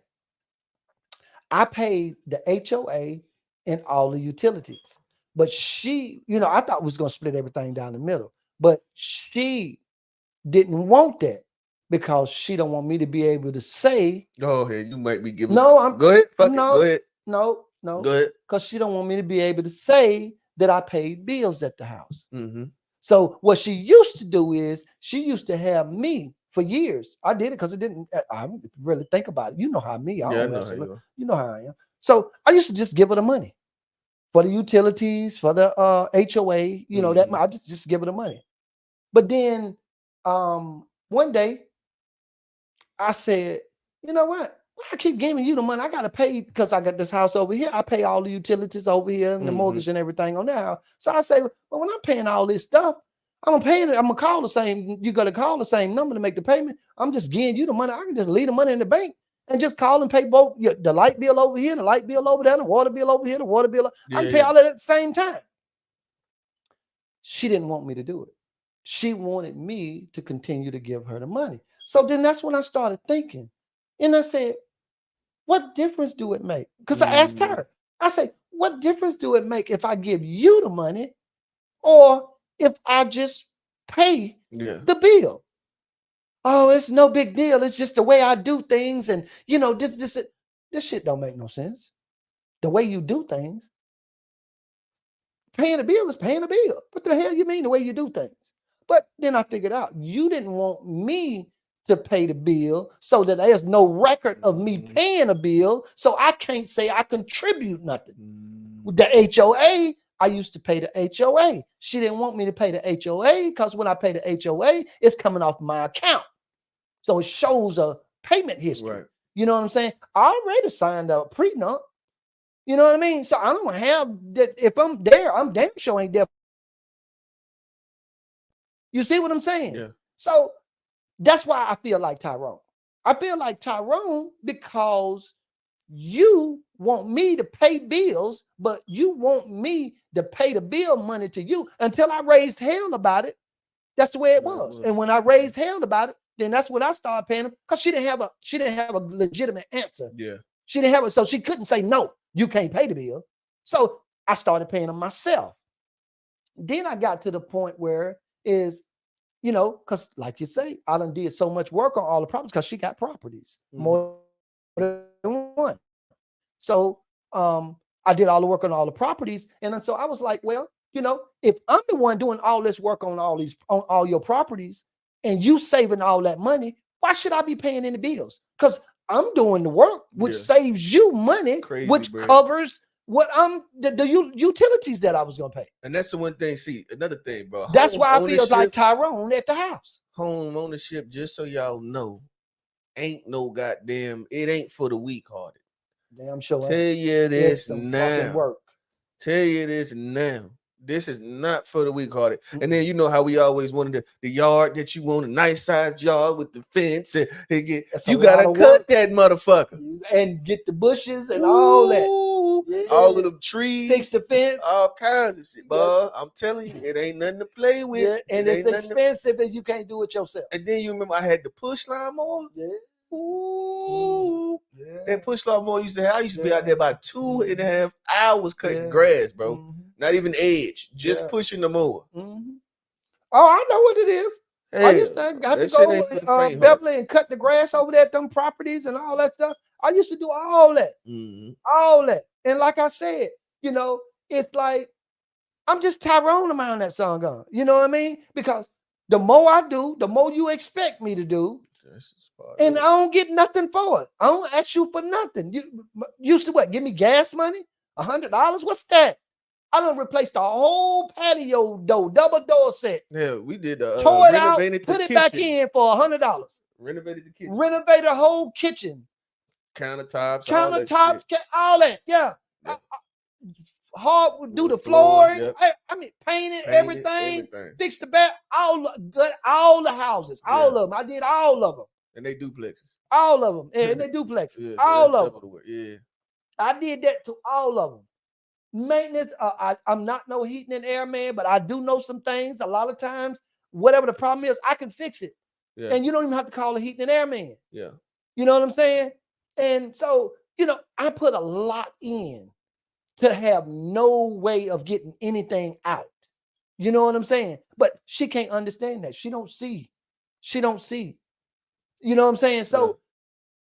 I paid the HOA and all the utilities. But she, I thought we was going to split everything down the middle. But she didn't want that because she don't want me to be able to say. Go ahead. You might be giving. No, I'm. Go ahead. Go ahead. No. Go ahead. Because she don't want me to be able to say that I paid bills at the house. So what she used to do is she used to have me for years. I did it because it didn't. I really think about it. You know how me. I don't actually look. You know how I am. So I used to just give her the money for the utilities, for the HOA. You know that I just give her the money. But then one day I said, you know what? Why I keep giving you the money? I gotta pay because I got this house over here. I pay all the utilities over here and the mortgage and everything on that house. So I say, well, when I'm paying all this stuff, I'm gonna pay it. I'm gonna call the same. You gotta call the same number to make the payment. I'm just giving you the money. I can just leave the money in the bank and just call and pay both the light bill over here, the light bill over there, the water bill over here, the water bill. I can pay all that at the same time. She didn't want me to do it. She wanted me to continue to give her the money. So then that's when I started thinking. And I said, what difference do it make? Because I asked her, I said, what difference do it make if I give you the money or if I just pay the bill? Oh, it's no big deal. It's just the way I do things. And, you know, this shit don't make no sense. The way you do things. Paying a bill is paying a bill. What the hell you mean the way you do things? But then I figured out you didn't want me to pay the bill so that there's no record of me paying a bill. So I can't say I contribute nothing. With the HOA, I used to pay the HOA. She didn't want me to pay the HOA because when I pay the HOA, it's coming off my account. So it shows a payment history. Right. You know what I'm saying? I already signed a prenup. You know what I mean? So I don't have that. If I'm there, I'm damn sure ain't there. You see what I'm saying? Yeah. So that's why I feel like Tyrone. I feel like Tyrone because you want me to pay bills, but you want me to pay the bill money to you until I raised hell about it. That's the way it was. And when I raised hell about it, then that's when I started paying them because she didn't have a legitimate answer. Yeah. She didn't have it, so she couldn't say no. You can't pay the bill. So I started paying them myself. Then I got to the point where is, you know, because like you say, I done did so much work on all the properties because she got properties, more than one. So I did all the work on all the properties. And then so I was like, well, you know, if I'm the one doing all this work on all your properties and you saving all that money, why should I be paying any bills? Because I'm doing the work, which saves you money, which covers what the utilities that I was gonna pay. And that's the one thing. See, another thing, bro. That's why I feel like Tyrone at the house. Home ownership, just so y'all know, ain't no goddamn. It ain't for the weak-hearted. Damn sure. Tell you this now. Tell you this now. This is not for the weak-hearted. And then you know how we always wanted the yard that you want, a nice sized yard with the fence. And you gotta cut that motherfucker and get the bushes and all that. All of them trees, fix the fence, all kinds of shit. But I'm telling you, it ain't nothing to play with. Yeah, and it's expensive and you can't do it yourself. And then you remember I had the push lawnmower. Yeah. Ooh. Yeah. That push lawnmower I used to be out there about 2.5 hours cutting grass, bro. Not even edge, just pushing the mower. Oh, I know what it is. Hey, I used to have to go Beverly and cut the grass over there at them properties and all that stuff. I used to do all that. All that. And like I said, you know, it's like I'm just Tyrone around that song gone. You know what I mean? Because the more I do, the more you expect me to do. And I don't get nothing for it. I don't ask you for nothing. You used to what? Give me gas money? $100? What's that? I done replaced the whole patio door, double door set. Yeah, we did. Tore it out, put it back in for $100. Renovated the kitchen. Renovated the whole kitchen. Countertops, all that. Yeah. Hard do the floor. Yep. I mean, painted everything. Fixed the back. All the houses, all of them. I did all of them. And they duplexes. All of them. And they duplexes. Yeah, all of them. Yeah. I did that to all of them. Maintenance. I'm not no heating and air man, but I do know some things. A lot of times, whatever the problem is, I can fix it. Yeah. And you don't even have to call a heating and air man. Yeah. You know what I'm saying? And so, you know, I put a lot in to have no way of getting anything out. You know what I'm saying? But she can't understand that. She don't see. You know what I'm saying? So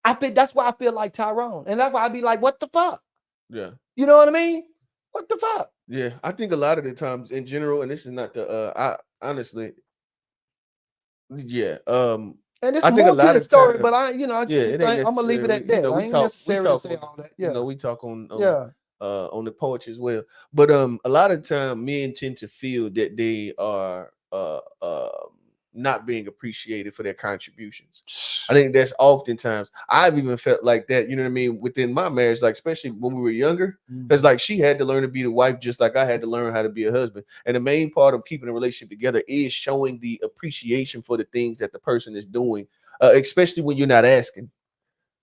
I think that's why I feel like Tyrone. And that's why I be like, what the fuck? Yeah. You know what I mean? What the fuck? Yeah, I think a lot of the times in general, and this is not the I honestly, yeah. And it's I think a more to lot the of story, times, but I yeah, it ain't I'm gonna leave it necessarily, at that. I we ain't talk, necessarily say on, all that. Yeah, we talk yeah. on the porch as well. But a lot of time men tend to feel that they are not being appreciated for their contributions. I think that's oftentimes I've even felt like that, you know what I mean, within my marriage, like especially when we were younger. Because like she had to learn to be the wife just like I had to learn how to be a husband. And the main part of keeping a relationship together is showing the appreciation for the things that the person is doing, especially when you're not asking.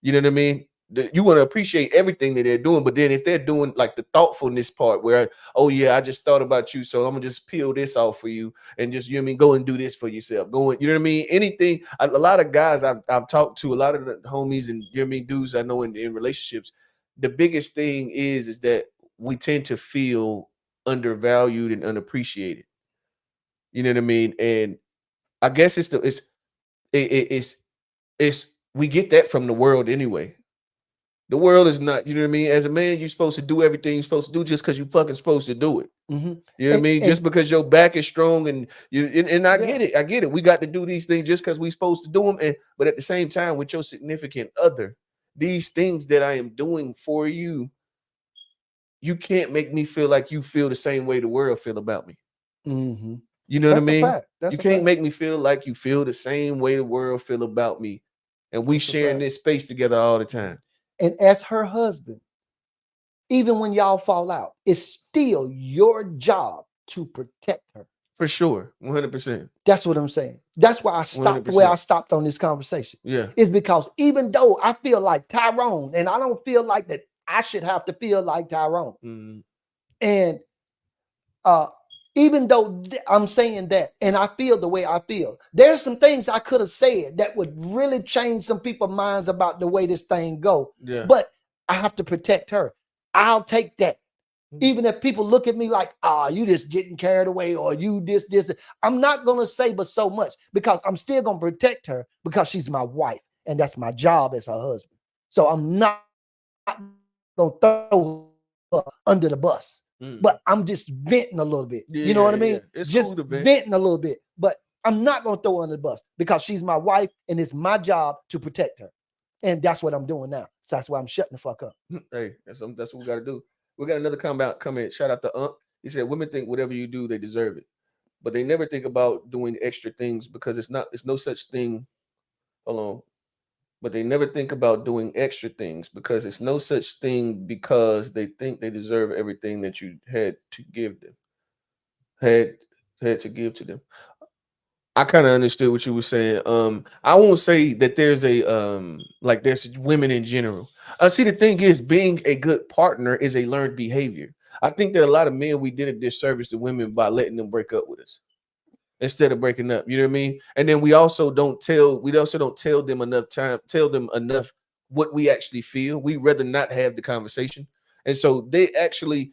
You know what I mean? You want to appreciate everything that they're doing, but then if they're doing like the thoughtfulness part where, oh yeah, I just thought about you, so I'm gonna just peel this off for you and just, you know what I mean, go and do this for yourself. Go and, you know what I mean? Anything, a lot of guys I've talked to, a lot of the homies and, you know what I mean, dudes I know in relationships, the biggest thing is that we tend to feel undervalued and unappreciated. You know what I mean? And I guess it's we get that from the world anyway. The world is not, you know what I mean? As a man, you're supposed to do everything you're supposed to do just because you fucking supposed to do it. You know what I mean? Just because your back is strong and I get it. I get it. We got to do these things just because we're supposed to do them. But at the same time, with your significant other, these things that I am doing for you, you can't make me feel like you feel the same way the world feel about me. You know what I mean? You can't make me feel like you feel the same way the world feel about me. And we sharing this space together all the time. And as her husband, even when y'all fall out, it's still your job to protect her. For sure. 100%. That's what I'm saying. That's why I stopped 100%. where I stopped on this conversation. Yeah. It's because even though I feel like Tyrone, and I don't feel like that I should have to feel like Tyrone. And even though I'm saying that, and I feel the way I feel, there's some things I could have said that would really change some people's minds about the way this thing go. Yeah. But I have to protect her. I'll take that. Even if people look at me like, you just getting carried away, or you this. I'm not going to say but so much, because I'm still going to protect her because she's my wife. And that's my job as her husband. So I'm not going to throw her under the bus. But I'm just venting a little bit. You know what I mean? Yeah. It's just cool to vent. venting a little bit. But I'm not going to throw her under the bus because she's my wife and it's my job to protect her. And that's what I'm doing now. So that's why I'm shutting the fuck up. Hey, that's what we got to do. We got another comment. Shout out to He said, women think whatever you do, they deserve it. But they never think about doing extra things because it's no such thing. Hold on. But they never think about doing extra things because it's no such thing, because they think they deserve everything that you had to give them. Had to give to them. I kind of understood what you were saying. I won't say that there's like there's women in general. See, the thing is, being a good partner is a learned behavior. I think that a lot of men, we did a disservice to women by letting them break up with us instead of breaking up. You know what I mean? And then we also don't tell them enough what we actually feel. We rather not have the conversation. And so they actually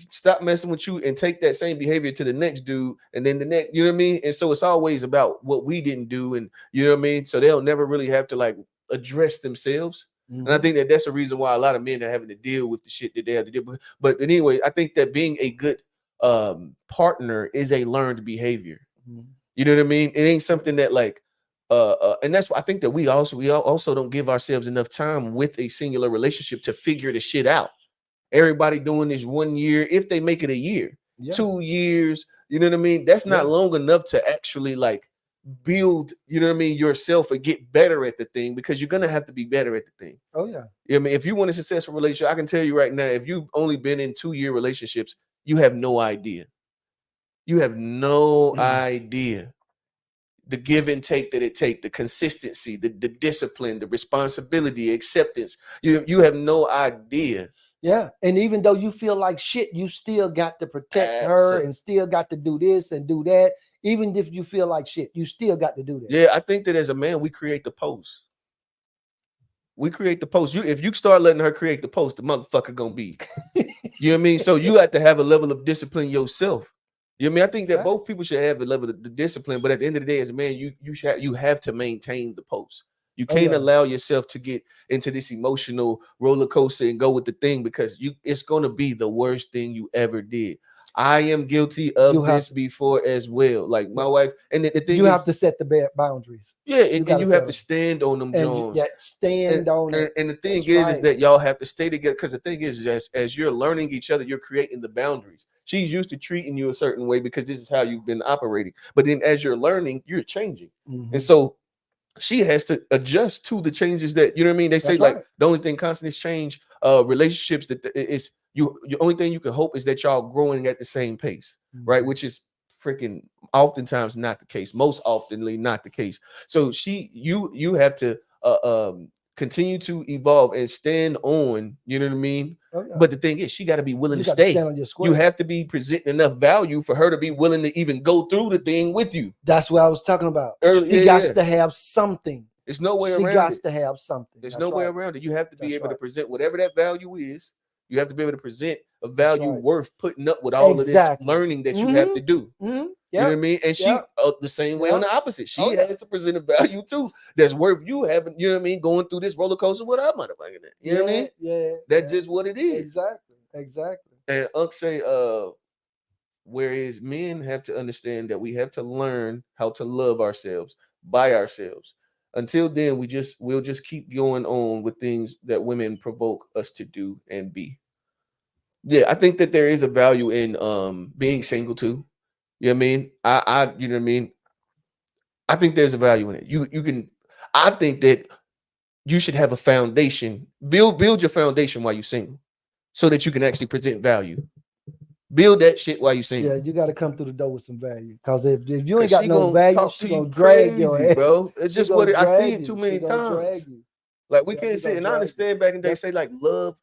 stop messing with you and take that same behavior to the next dude, and then the next, you know what I mean? And so it's always about what we didn't do, and you know what I mean? So they'll never really have to like address themselves. And I think that that's the reason why a lot of men are having to deal with the shit that they have to deal with. But anyway, I think that being a good partner is a learned behavior. You know what I mean? It ain't something that like and that's why I think that we also don't give ourselves enough time with a singular relationship to figure the shit out. Everybody doing this 1 year, if they make it a year, 2 years, you know what I mean? That's not long enough to actually like build, you know what I mean, yourself and get better at the thing, because you're gonna have to be better at the thing. Oh yeah. I mean, if you want a successful relationship, I can tell you right now, if you've only been in 2-year relationships, you have no idea. You have no idea the give and take that it takes, the consistency, the discipline, the responsibility, acceptance. You have no idea. Yeah. And even though you feel like shit, you still got to protect her and still got to do this and do that. Even if you feel like shit, you still got to do that. Yeah, I think that as a man, we create the post. We create the post. If you start letting her create the post, the motherfucker gonna be. You know what I mean? So you have to have a level of discipline yourself. You know what I mean? I think that both people should have a level of the discipline, but at the end of the day, as a man, you have to maintain the post. You can't allow yourself to get into this emotional roller coaster and go with the thing because it's gonna be the worst thing you ever did. I am guilty of this before as well. Like my wife, and the thing you have to set the boundaries. Yeah, and you have to stand on them, Jones. Stand on it. And the thing is that y'all have to stay together because the thing is as you're learning each other, you're creating the boundaries. She's used to treating you a certain way because this is how you've been operating. But then as you're learning, you're changing, and so she has to adjust to the changes that, you know what I mean? They say like the only thing constant is change. Relationships that is you. The only thing you can hope is that y'all growing at the same pace, right? Which is freaking oftentimes not the case. Most oftenly not the case. So you have to continue to evolve and stand on. You know what I mean? But the thing is, she got to be willing to stay. You have to be presenting enough value for her to be willing to even go through the thing with you. That's what I was talking about. She got to have something. There's no way around it. She got to have something. There's no way around it. You have to be able to present whatever that value is. You have to be able to present a value worth putting up with all of this learning that you have to do. You know what I mean? And she the same way on the opposite. She has to present a value too that's worth you having, you know what I mean, going through this roller coaster with her motherfucking that. You know what I mean? Yeah. That's just what it is. Exactly. And Unc say, whereas men have to understand that we have to learn how to love ourselves by ourselves. Until then, we'll just keep going on with things that women provoke us to do and be. Yeah, I think that there is a value in being single too. You know what I mean? I you know what I mean? I think there's a value in it. You can I think that you should have a foundation. Build your foundation while you're single so that you can actually present value. Build that shit while you're single. Yeah, you got to come through the door with some value. Because if you ain't got no value, she's gonna drag your ass, bro. It's just what I see it too many times. Like we can't sit and I understand back in the day say like love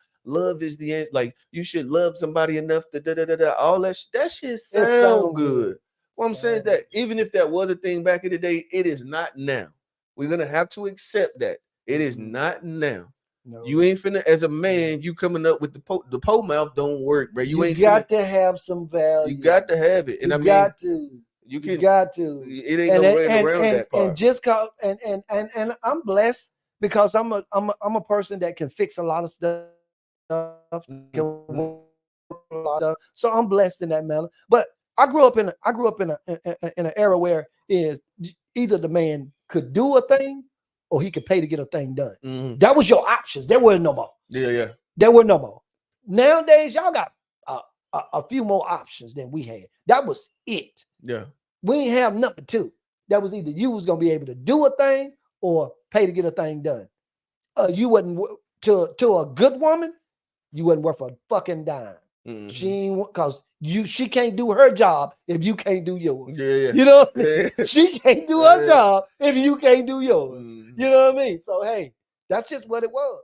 is the end. Like you should love somebody enough to all that shit sound good. What I'm saying is that even if that was a thing back in the day, it is not now. We're gonna have to accept that it is not now. No. You ain't finna, as a man, you coming up with the pole mouth don't work, bro. You ain't got to have some value. You got to have it, and you I mean, got to. You can. You got to. It ain't no way around that part. And just cause, and I'm blessed because I'm a person that can fix a lot of stuff. So I'm blessed in that manner. But I grew up in an era where is either the man could do a thing or he could pay to get a thing done. That was your options. There were no more. Yeah. There were no more. Nowadays, y'all got a few more options than we had. That was it. Yeah. We ain't have number two. That was either you was gonna be able to do a thing or pay to get a thing done. You wasn't to a good woman. You wasn't worth a fucking dime. She ain't because she can't do her job if you can't do yours. Yeah. You know what I mean? She can't do her job if you can't do yours. You know what I mean? So hey, that's just what it was.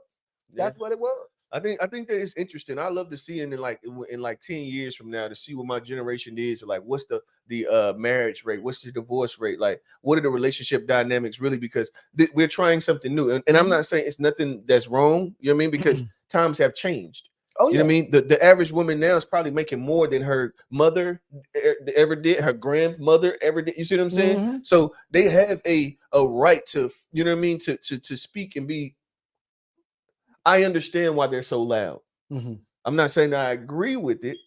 That's what it was. I think that it's interesting. I love to see in like 10 years from now to see what my generation is. Like, what's the marriage rate? What's the divorce rate? Like, what are the relationship dynamics really? Because we're trying something new, and I'm not saying it's nothing that's wrong. You know what I mean? Because times have changed. Oh, yeah. You know what I mean? The average woman now is probably making more than her mother ever did, her grandmother ever did. You see what I'm saying? So they have a right to, you know what I mean, to speak and be. I understand why they're so loud. I'm not saying that I agree with it,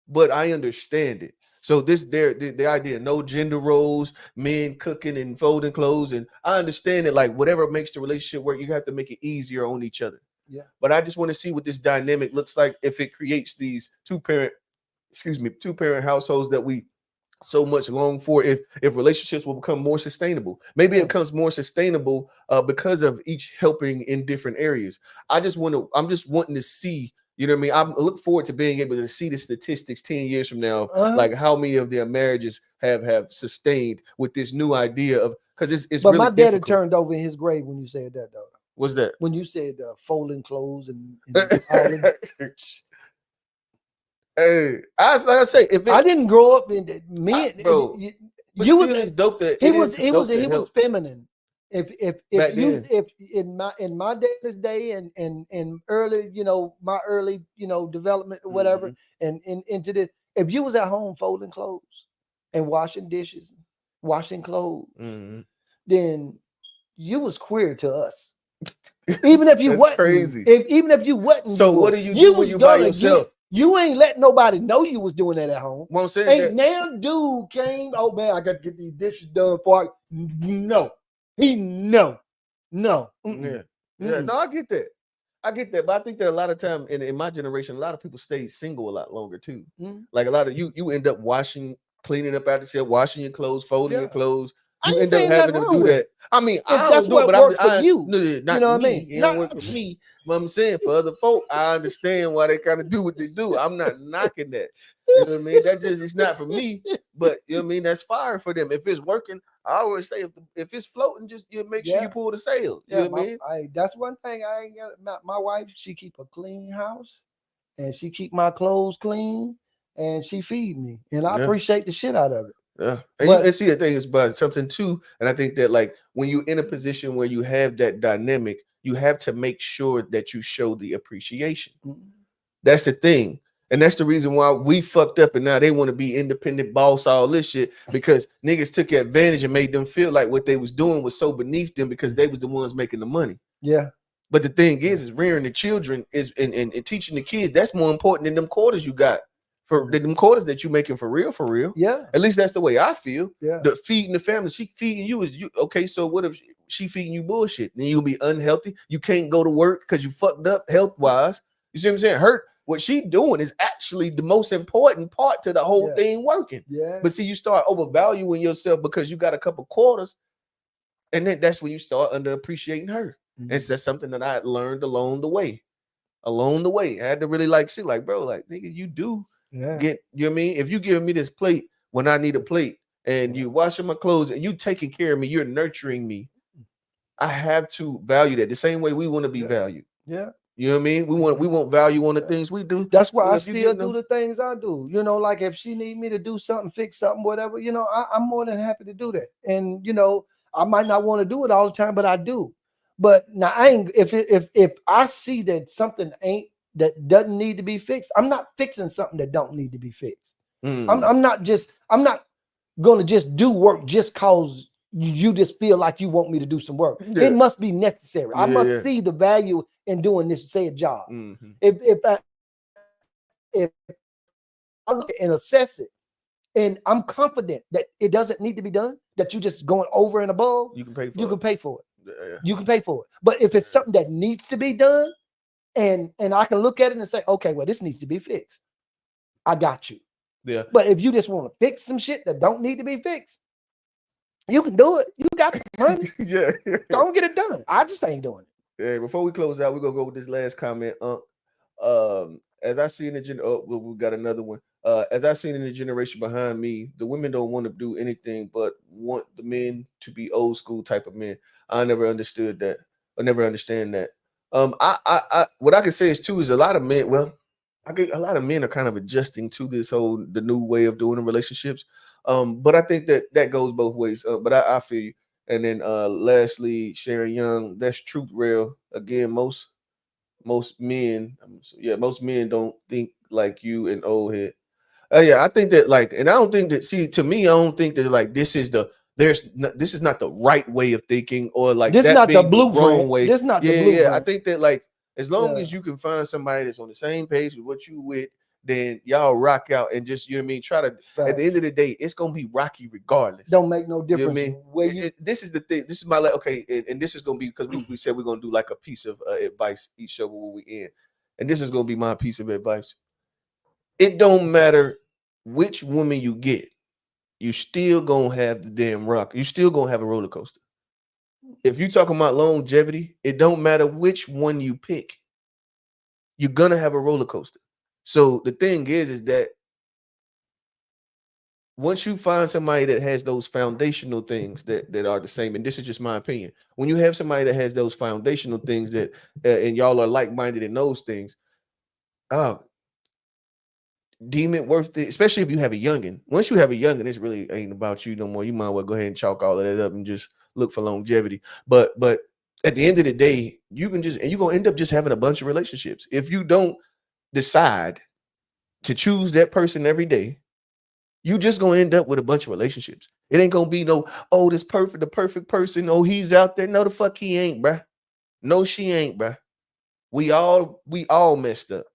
but I understand it. So the idea, no gender roles, men cooking and folding clothes, and I understand it. Like whatever makes the relationship work, you have to make it easier on each other. Yeah. But I just want to see what this dynamic looks like if it creates these two-parent households that we so much long for. If relationships will become more sustainable, maybe it becomes more sustainable because of each helping in different areas. I'm just wanting to see. You know what I mean? I look forward to being able to see the statistics 10 years from now, like how many of their marriages have sustained with this new idea of because it's. But really my daddy difficult. turned over in his grave when you said that, though. What's that? When you said folding clothes and all that. Hey, like I say, I didn't grow up in men. You was dope that he was feminine. If in my dad's day and early, my early, development or whatever, and into this, if you was at home folding clothes and washing dishes, washing clothes, then you was queer to us. Even if you That's wasn't crazy. Even if you wasn't, So what do you do when you by yourself? You ain't let nobody know you was doing that at home. What I'm saying, Ain't now dude came, oh man, I got to get these dishes done for no. No. Yeah. No, I get that. But I think that a lot of time in my generation, a lot of people stay single a lot longer too. Like a lot of you end up cleaning up after yourself, washing your clothes, folding your clothes. You end up having to do that. I mean, I that's don't do it, what but works for you. Not know what me. I mean? It don't work for me. But I'm saying for other folk, I understand why they kind of do what they do. I'm not knocking that. You know what I mean? That just it's not for me. But you know what I mean? That's fire for them. If it's working, I always say if it's floating, just make sure you pull the sail. You know what I mean? That's one thing I ain't got. My wife, she keep a clean house, and she keep my clothes clean, and she feed me, and I appreciate the shit out of it. Yeah, and see the thing is about something too, and I think that like when you're in a position where you have that dynamic, you have to make sure that you show the appreciation. That's the thing. And that's the reason why we fucked up and now they want to be independent boss, all this shit, because niggas took advantage and made them feel like what they was doing was so beneath them because they was the ones making the money. Yeah. But the thing is rearing the children is and teaching the kids, that's more important than them quarters you got. For them quarters that you making for real. Yeah. At least that's the way I feel. Yeah. The feeding the family, she feeding you is you. Okay, so what if she feeding you bullshit? Then you'll be unhealthy. You can't go to work because you fucked up health-wise. You see what I'm saying? What she doing is actually the most important part to the whole thing working. Yeah. But see, you start overvaluing yourself because you got a couple quarters, and then that's when you start underappreciating her. And that's something that I learned along the way. I had to really see, like, bro, like, nigga, you do. Get, you know what I mean? If you giving me this plate when I need a plate and you washing my clothes and you taking care of me, you're nurturing me. I have to value that the same way we want to be valued. Yeah. You know what I mean? We want value on the things we do. That's why I still do the things I do. You know, like if she need me to do something, fix something, whatever, you know, I'm more than happy to do that. And you know, I might not want to do it all the time, but I do. But now I ain't if I see that something that doesn't need to be fixed, I'm not fixing something that don't need to be fixed. I'm not gonna just do work just cause you just feel like you want me to do some work. It must be necessary. I must see the value in doing this said job. If I look and assess it and I'm confident that it doesn't need to be done, that you just going over and above, you can pay for it. You can pay for it. But if it's something that needs to be done, and I can look at it and say, okay, well, this needs to be fixed, I got you. Yeah. But if you just want to fix some shit that don't need to be fixed, you can do it. You got the money. Don't get it done. I just ain't doing it. Yeah. Before we close out, we're gonna go with this last comment. As I see in the we got another one. As I seen in the generation behind me, the women don't want to do anything but want the men to be old school type of men. I never understood that. I never understand that. I what I can say is too is a lot of men. Well, a lot of men are kind of adjusting to the new way of doing relationships. But I think that goes both ways. But I feel you. And then lastly, Sharon Young, that's truth, Rell. Again, most men, most men don't think like you and old head. I think that and I don't think that. See, to me, I don't think that this is this is not the right way of thinking or this that not being the blueprint. wrong way. This not the blueprint. I think that as long as you can find somebody that's on the same page with what you with, then y'all rock out and just, you know what I mean, try to at the end of the day, it's gonna be rocky regardless. Don't make no difference. You know what I mean? This is the thing. This is my and this is gonna be because we said we're gonna do like a piece of advice each show where we end, and this is gonna be my piece of advice. It don't matter which woman you get, you still gonna have the damn rock. You still gonna have a roller coaster. If you talking about longevity, it don't matter which one you pick. You're gonna have a roller coaster. So the thing is that once you find somebody that has those foundational things that are the same, and this is just my opinion, when you have somebody that has those foundational things that and y'all are like-minded in those things, deem it worth it, especially if you have a youngin. Once you have a youngin, it's really ain't about you no more. You might well go ahead and chalk all of that up and just look for longevity. But at the end of the day, you're gonna end up just having a bunch of relationships. If you don't decide to choose that person every day, you just gonna end up with a bunch of relationships. It ain't gonna be no, oh, the perfect person. Oh, he's out there. No, the fuck he ain't, bruh. No, she ain't, bruh. We all messed up.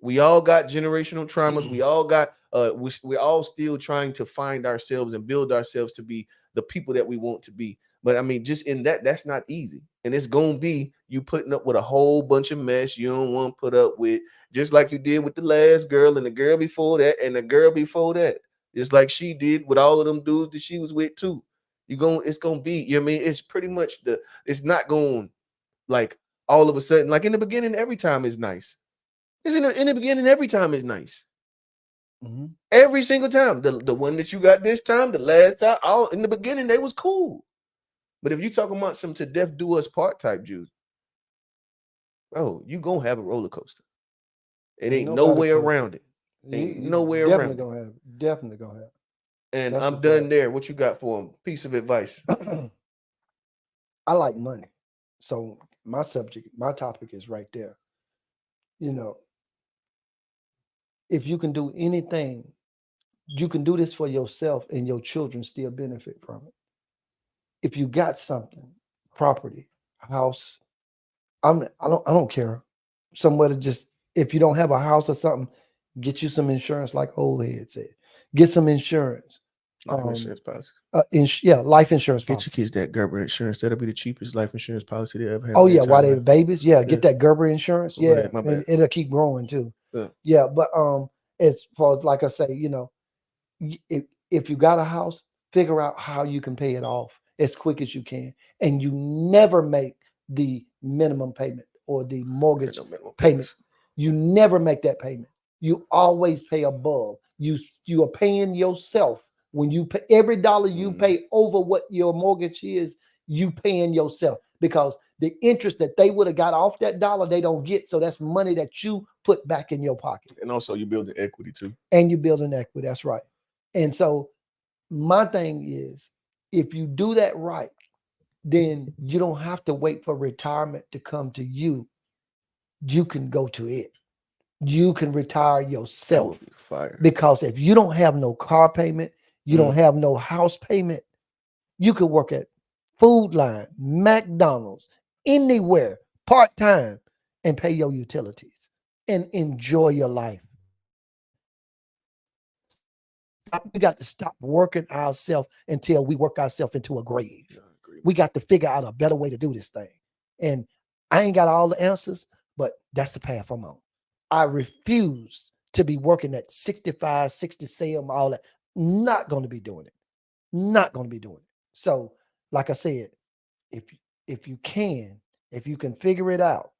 We all got generational traumas. We all got we're all still trying to find ourselves and build ourselves to be the people that we want to be. But I mean, just in that's not easy. And it's gonna be you putting up with a whole bunch of mess you don't want to put up with, just like you did with the last girl and the girl before that and the girl before that. Just like she did with all of them dudes that she was with too. It's gonna be, you know what I mean? It's pretty much it's not going like all of a sudden, like in the beginning, every time is nice. It's in the beginning, every time is nice. Mm-hmm. Every single time. The one that you got this time, the last time, all in the beginning, they was cool. But if you talking about some to death do us part type Jews, oh, you gonna have a roller coaster. It ain't no way around it. Ain't no way around it. Definitely gonna have. And I'm done there. What you got for him? Piece of advice. I like money. So my topic is right there. You know, if you can do anything, you can do this for yourself and your children still benefit from it. If you got something, property, house, I don't care. Somewhere to just, if you don't have a house or something, get you some insurance, like old head said. Get some insurance. Life insurance policy. Life insurance policy. Get your kids that Gerber insurance. That'll be the cheapest life insurance policy they ever have. Oh, yeah, while they were babies. Yeah, get that Gerber insurance. Yeah, and it'll keep growing too. Yeah, but as far as, like I say, you know, if you got a house, figure out how you can pay it off as quick as you can. And you never make the minimum payment or the mortgage payment. You never make that payment. You always pay above. You are paying yourself. When you pay every dollar you pay over what your mortgage is, you paying yourself, because the interest that they would have got off that dollar, they don't get. So that's money that you put back in your pocket. And also you building equity too. And you building equity. That's right. And so my thing is, if you do that right, then you don't have to wait for retirement to come to you. You can go to it. You can retire yourself. Because if you don't have no car payment, you don't have no house payment, you could work at Food Line, McDonald's, anywhere, part-time, and pay your utilities and enjoy your life. We got to stop working ourselves until we work ourselves into a grave. We got to figure out a better way to do this thing. And I ain't got all the answers, but that's the path I'm on. I refuse to be working at 65, 67, all that. Not going to be doing it. Not going to be doing it. So, like I said, if you can figure it out,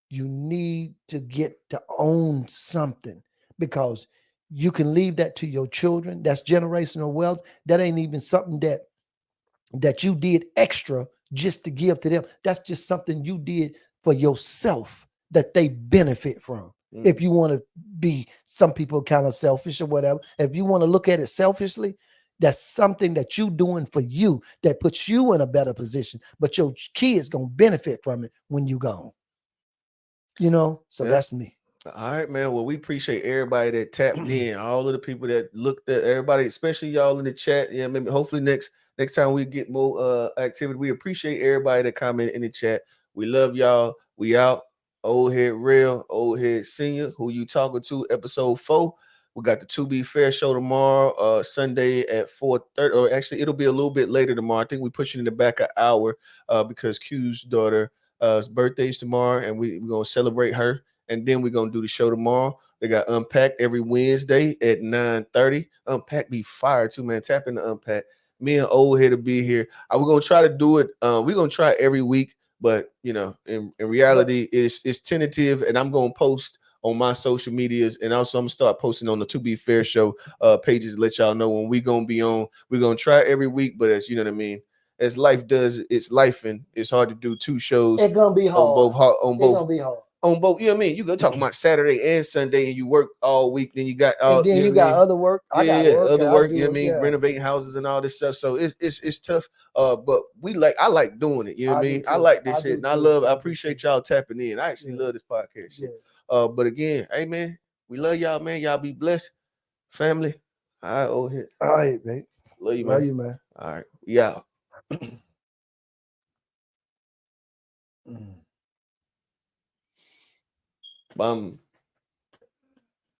you need to get to own something, because you can leave that to your children. That's generational wealth. That ain't even something that you did extra just to give to them. That's just something you did for yourself that they benefit from. If you want to be, some people kind of selfish or whatever. If you want to look at it selfishly, that's something that you doing for you that puts you in a better position. But your kids gonna benefit from it when you gone. You know, so that's me. All right, man. Well, we appreciate everybody that tapped in, all of the people that looked at, everybody, especially y'all in the chat. Yeah, maybe hopefully next time we get more activity. We appreciate everybody that comment in the chat. We love y'all. We out. Old Head Rell, Old Head Senior. Who you talking to? Episode 4. We got the To Be Fair show tomorrow, Sunday at 4:30. Or actually, it'll be a little bit later tomorrow. I think we're pushing in the back an hour because Q's daughter birthday's tomorrow, and we're gonna celebrate her. And then we're gonna do the show tomorrow. They got Unpacked every Wednesday at 9:30. Unpack be fire too, man. Tap into Unpack. Me and Old Head will be here. We're gonna try to do it. We're gonna try every week, but you know, in reality, it's tentative. And I'm gonna post on my social medias, and also I'm gonna start posting on the To Be Fair show pages to let y'all know when we gonna be on. We're gonna try every week, but as you know what I mean. As life does, it's life, and it's hard to do 2 shows. It's gonna be hard. On both. Gonna be hard. On both, you know what I mean? You go talking about Saturday and Sunday, and you work all week. Then you got and then you got other work. I got other work. You know what I mean? Renovating houses and all this stuff. So it's tough. But I like doing it. You know what I mean? I like this shit, and I appreciate y'all tapping in. I actually love this podcast shit. But again, hey man, we love y'all, man. Y'all be blessed, family. All right, Old Head. All right, man. Love you, man. All right. Yeah.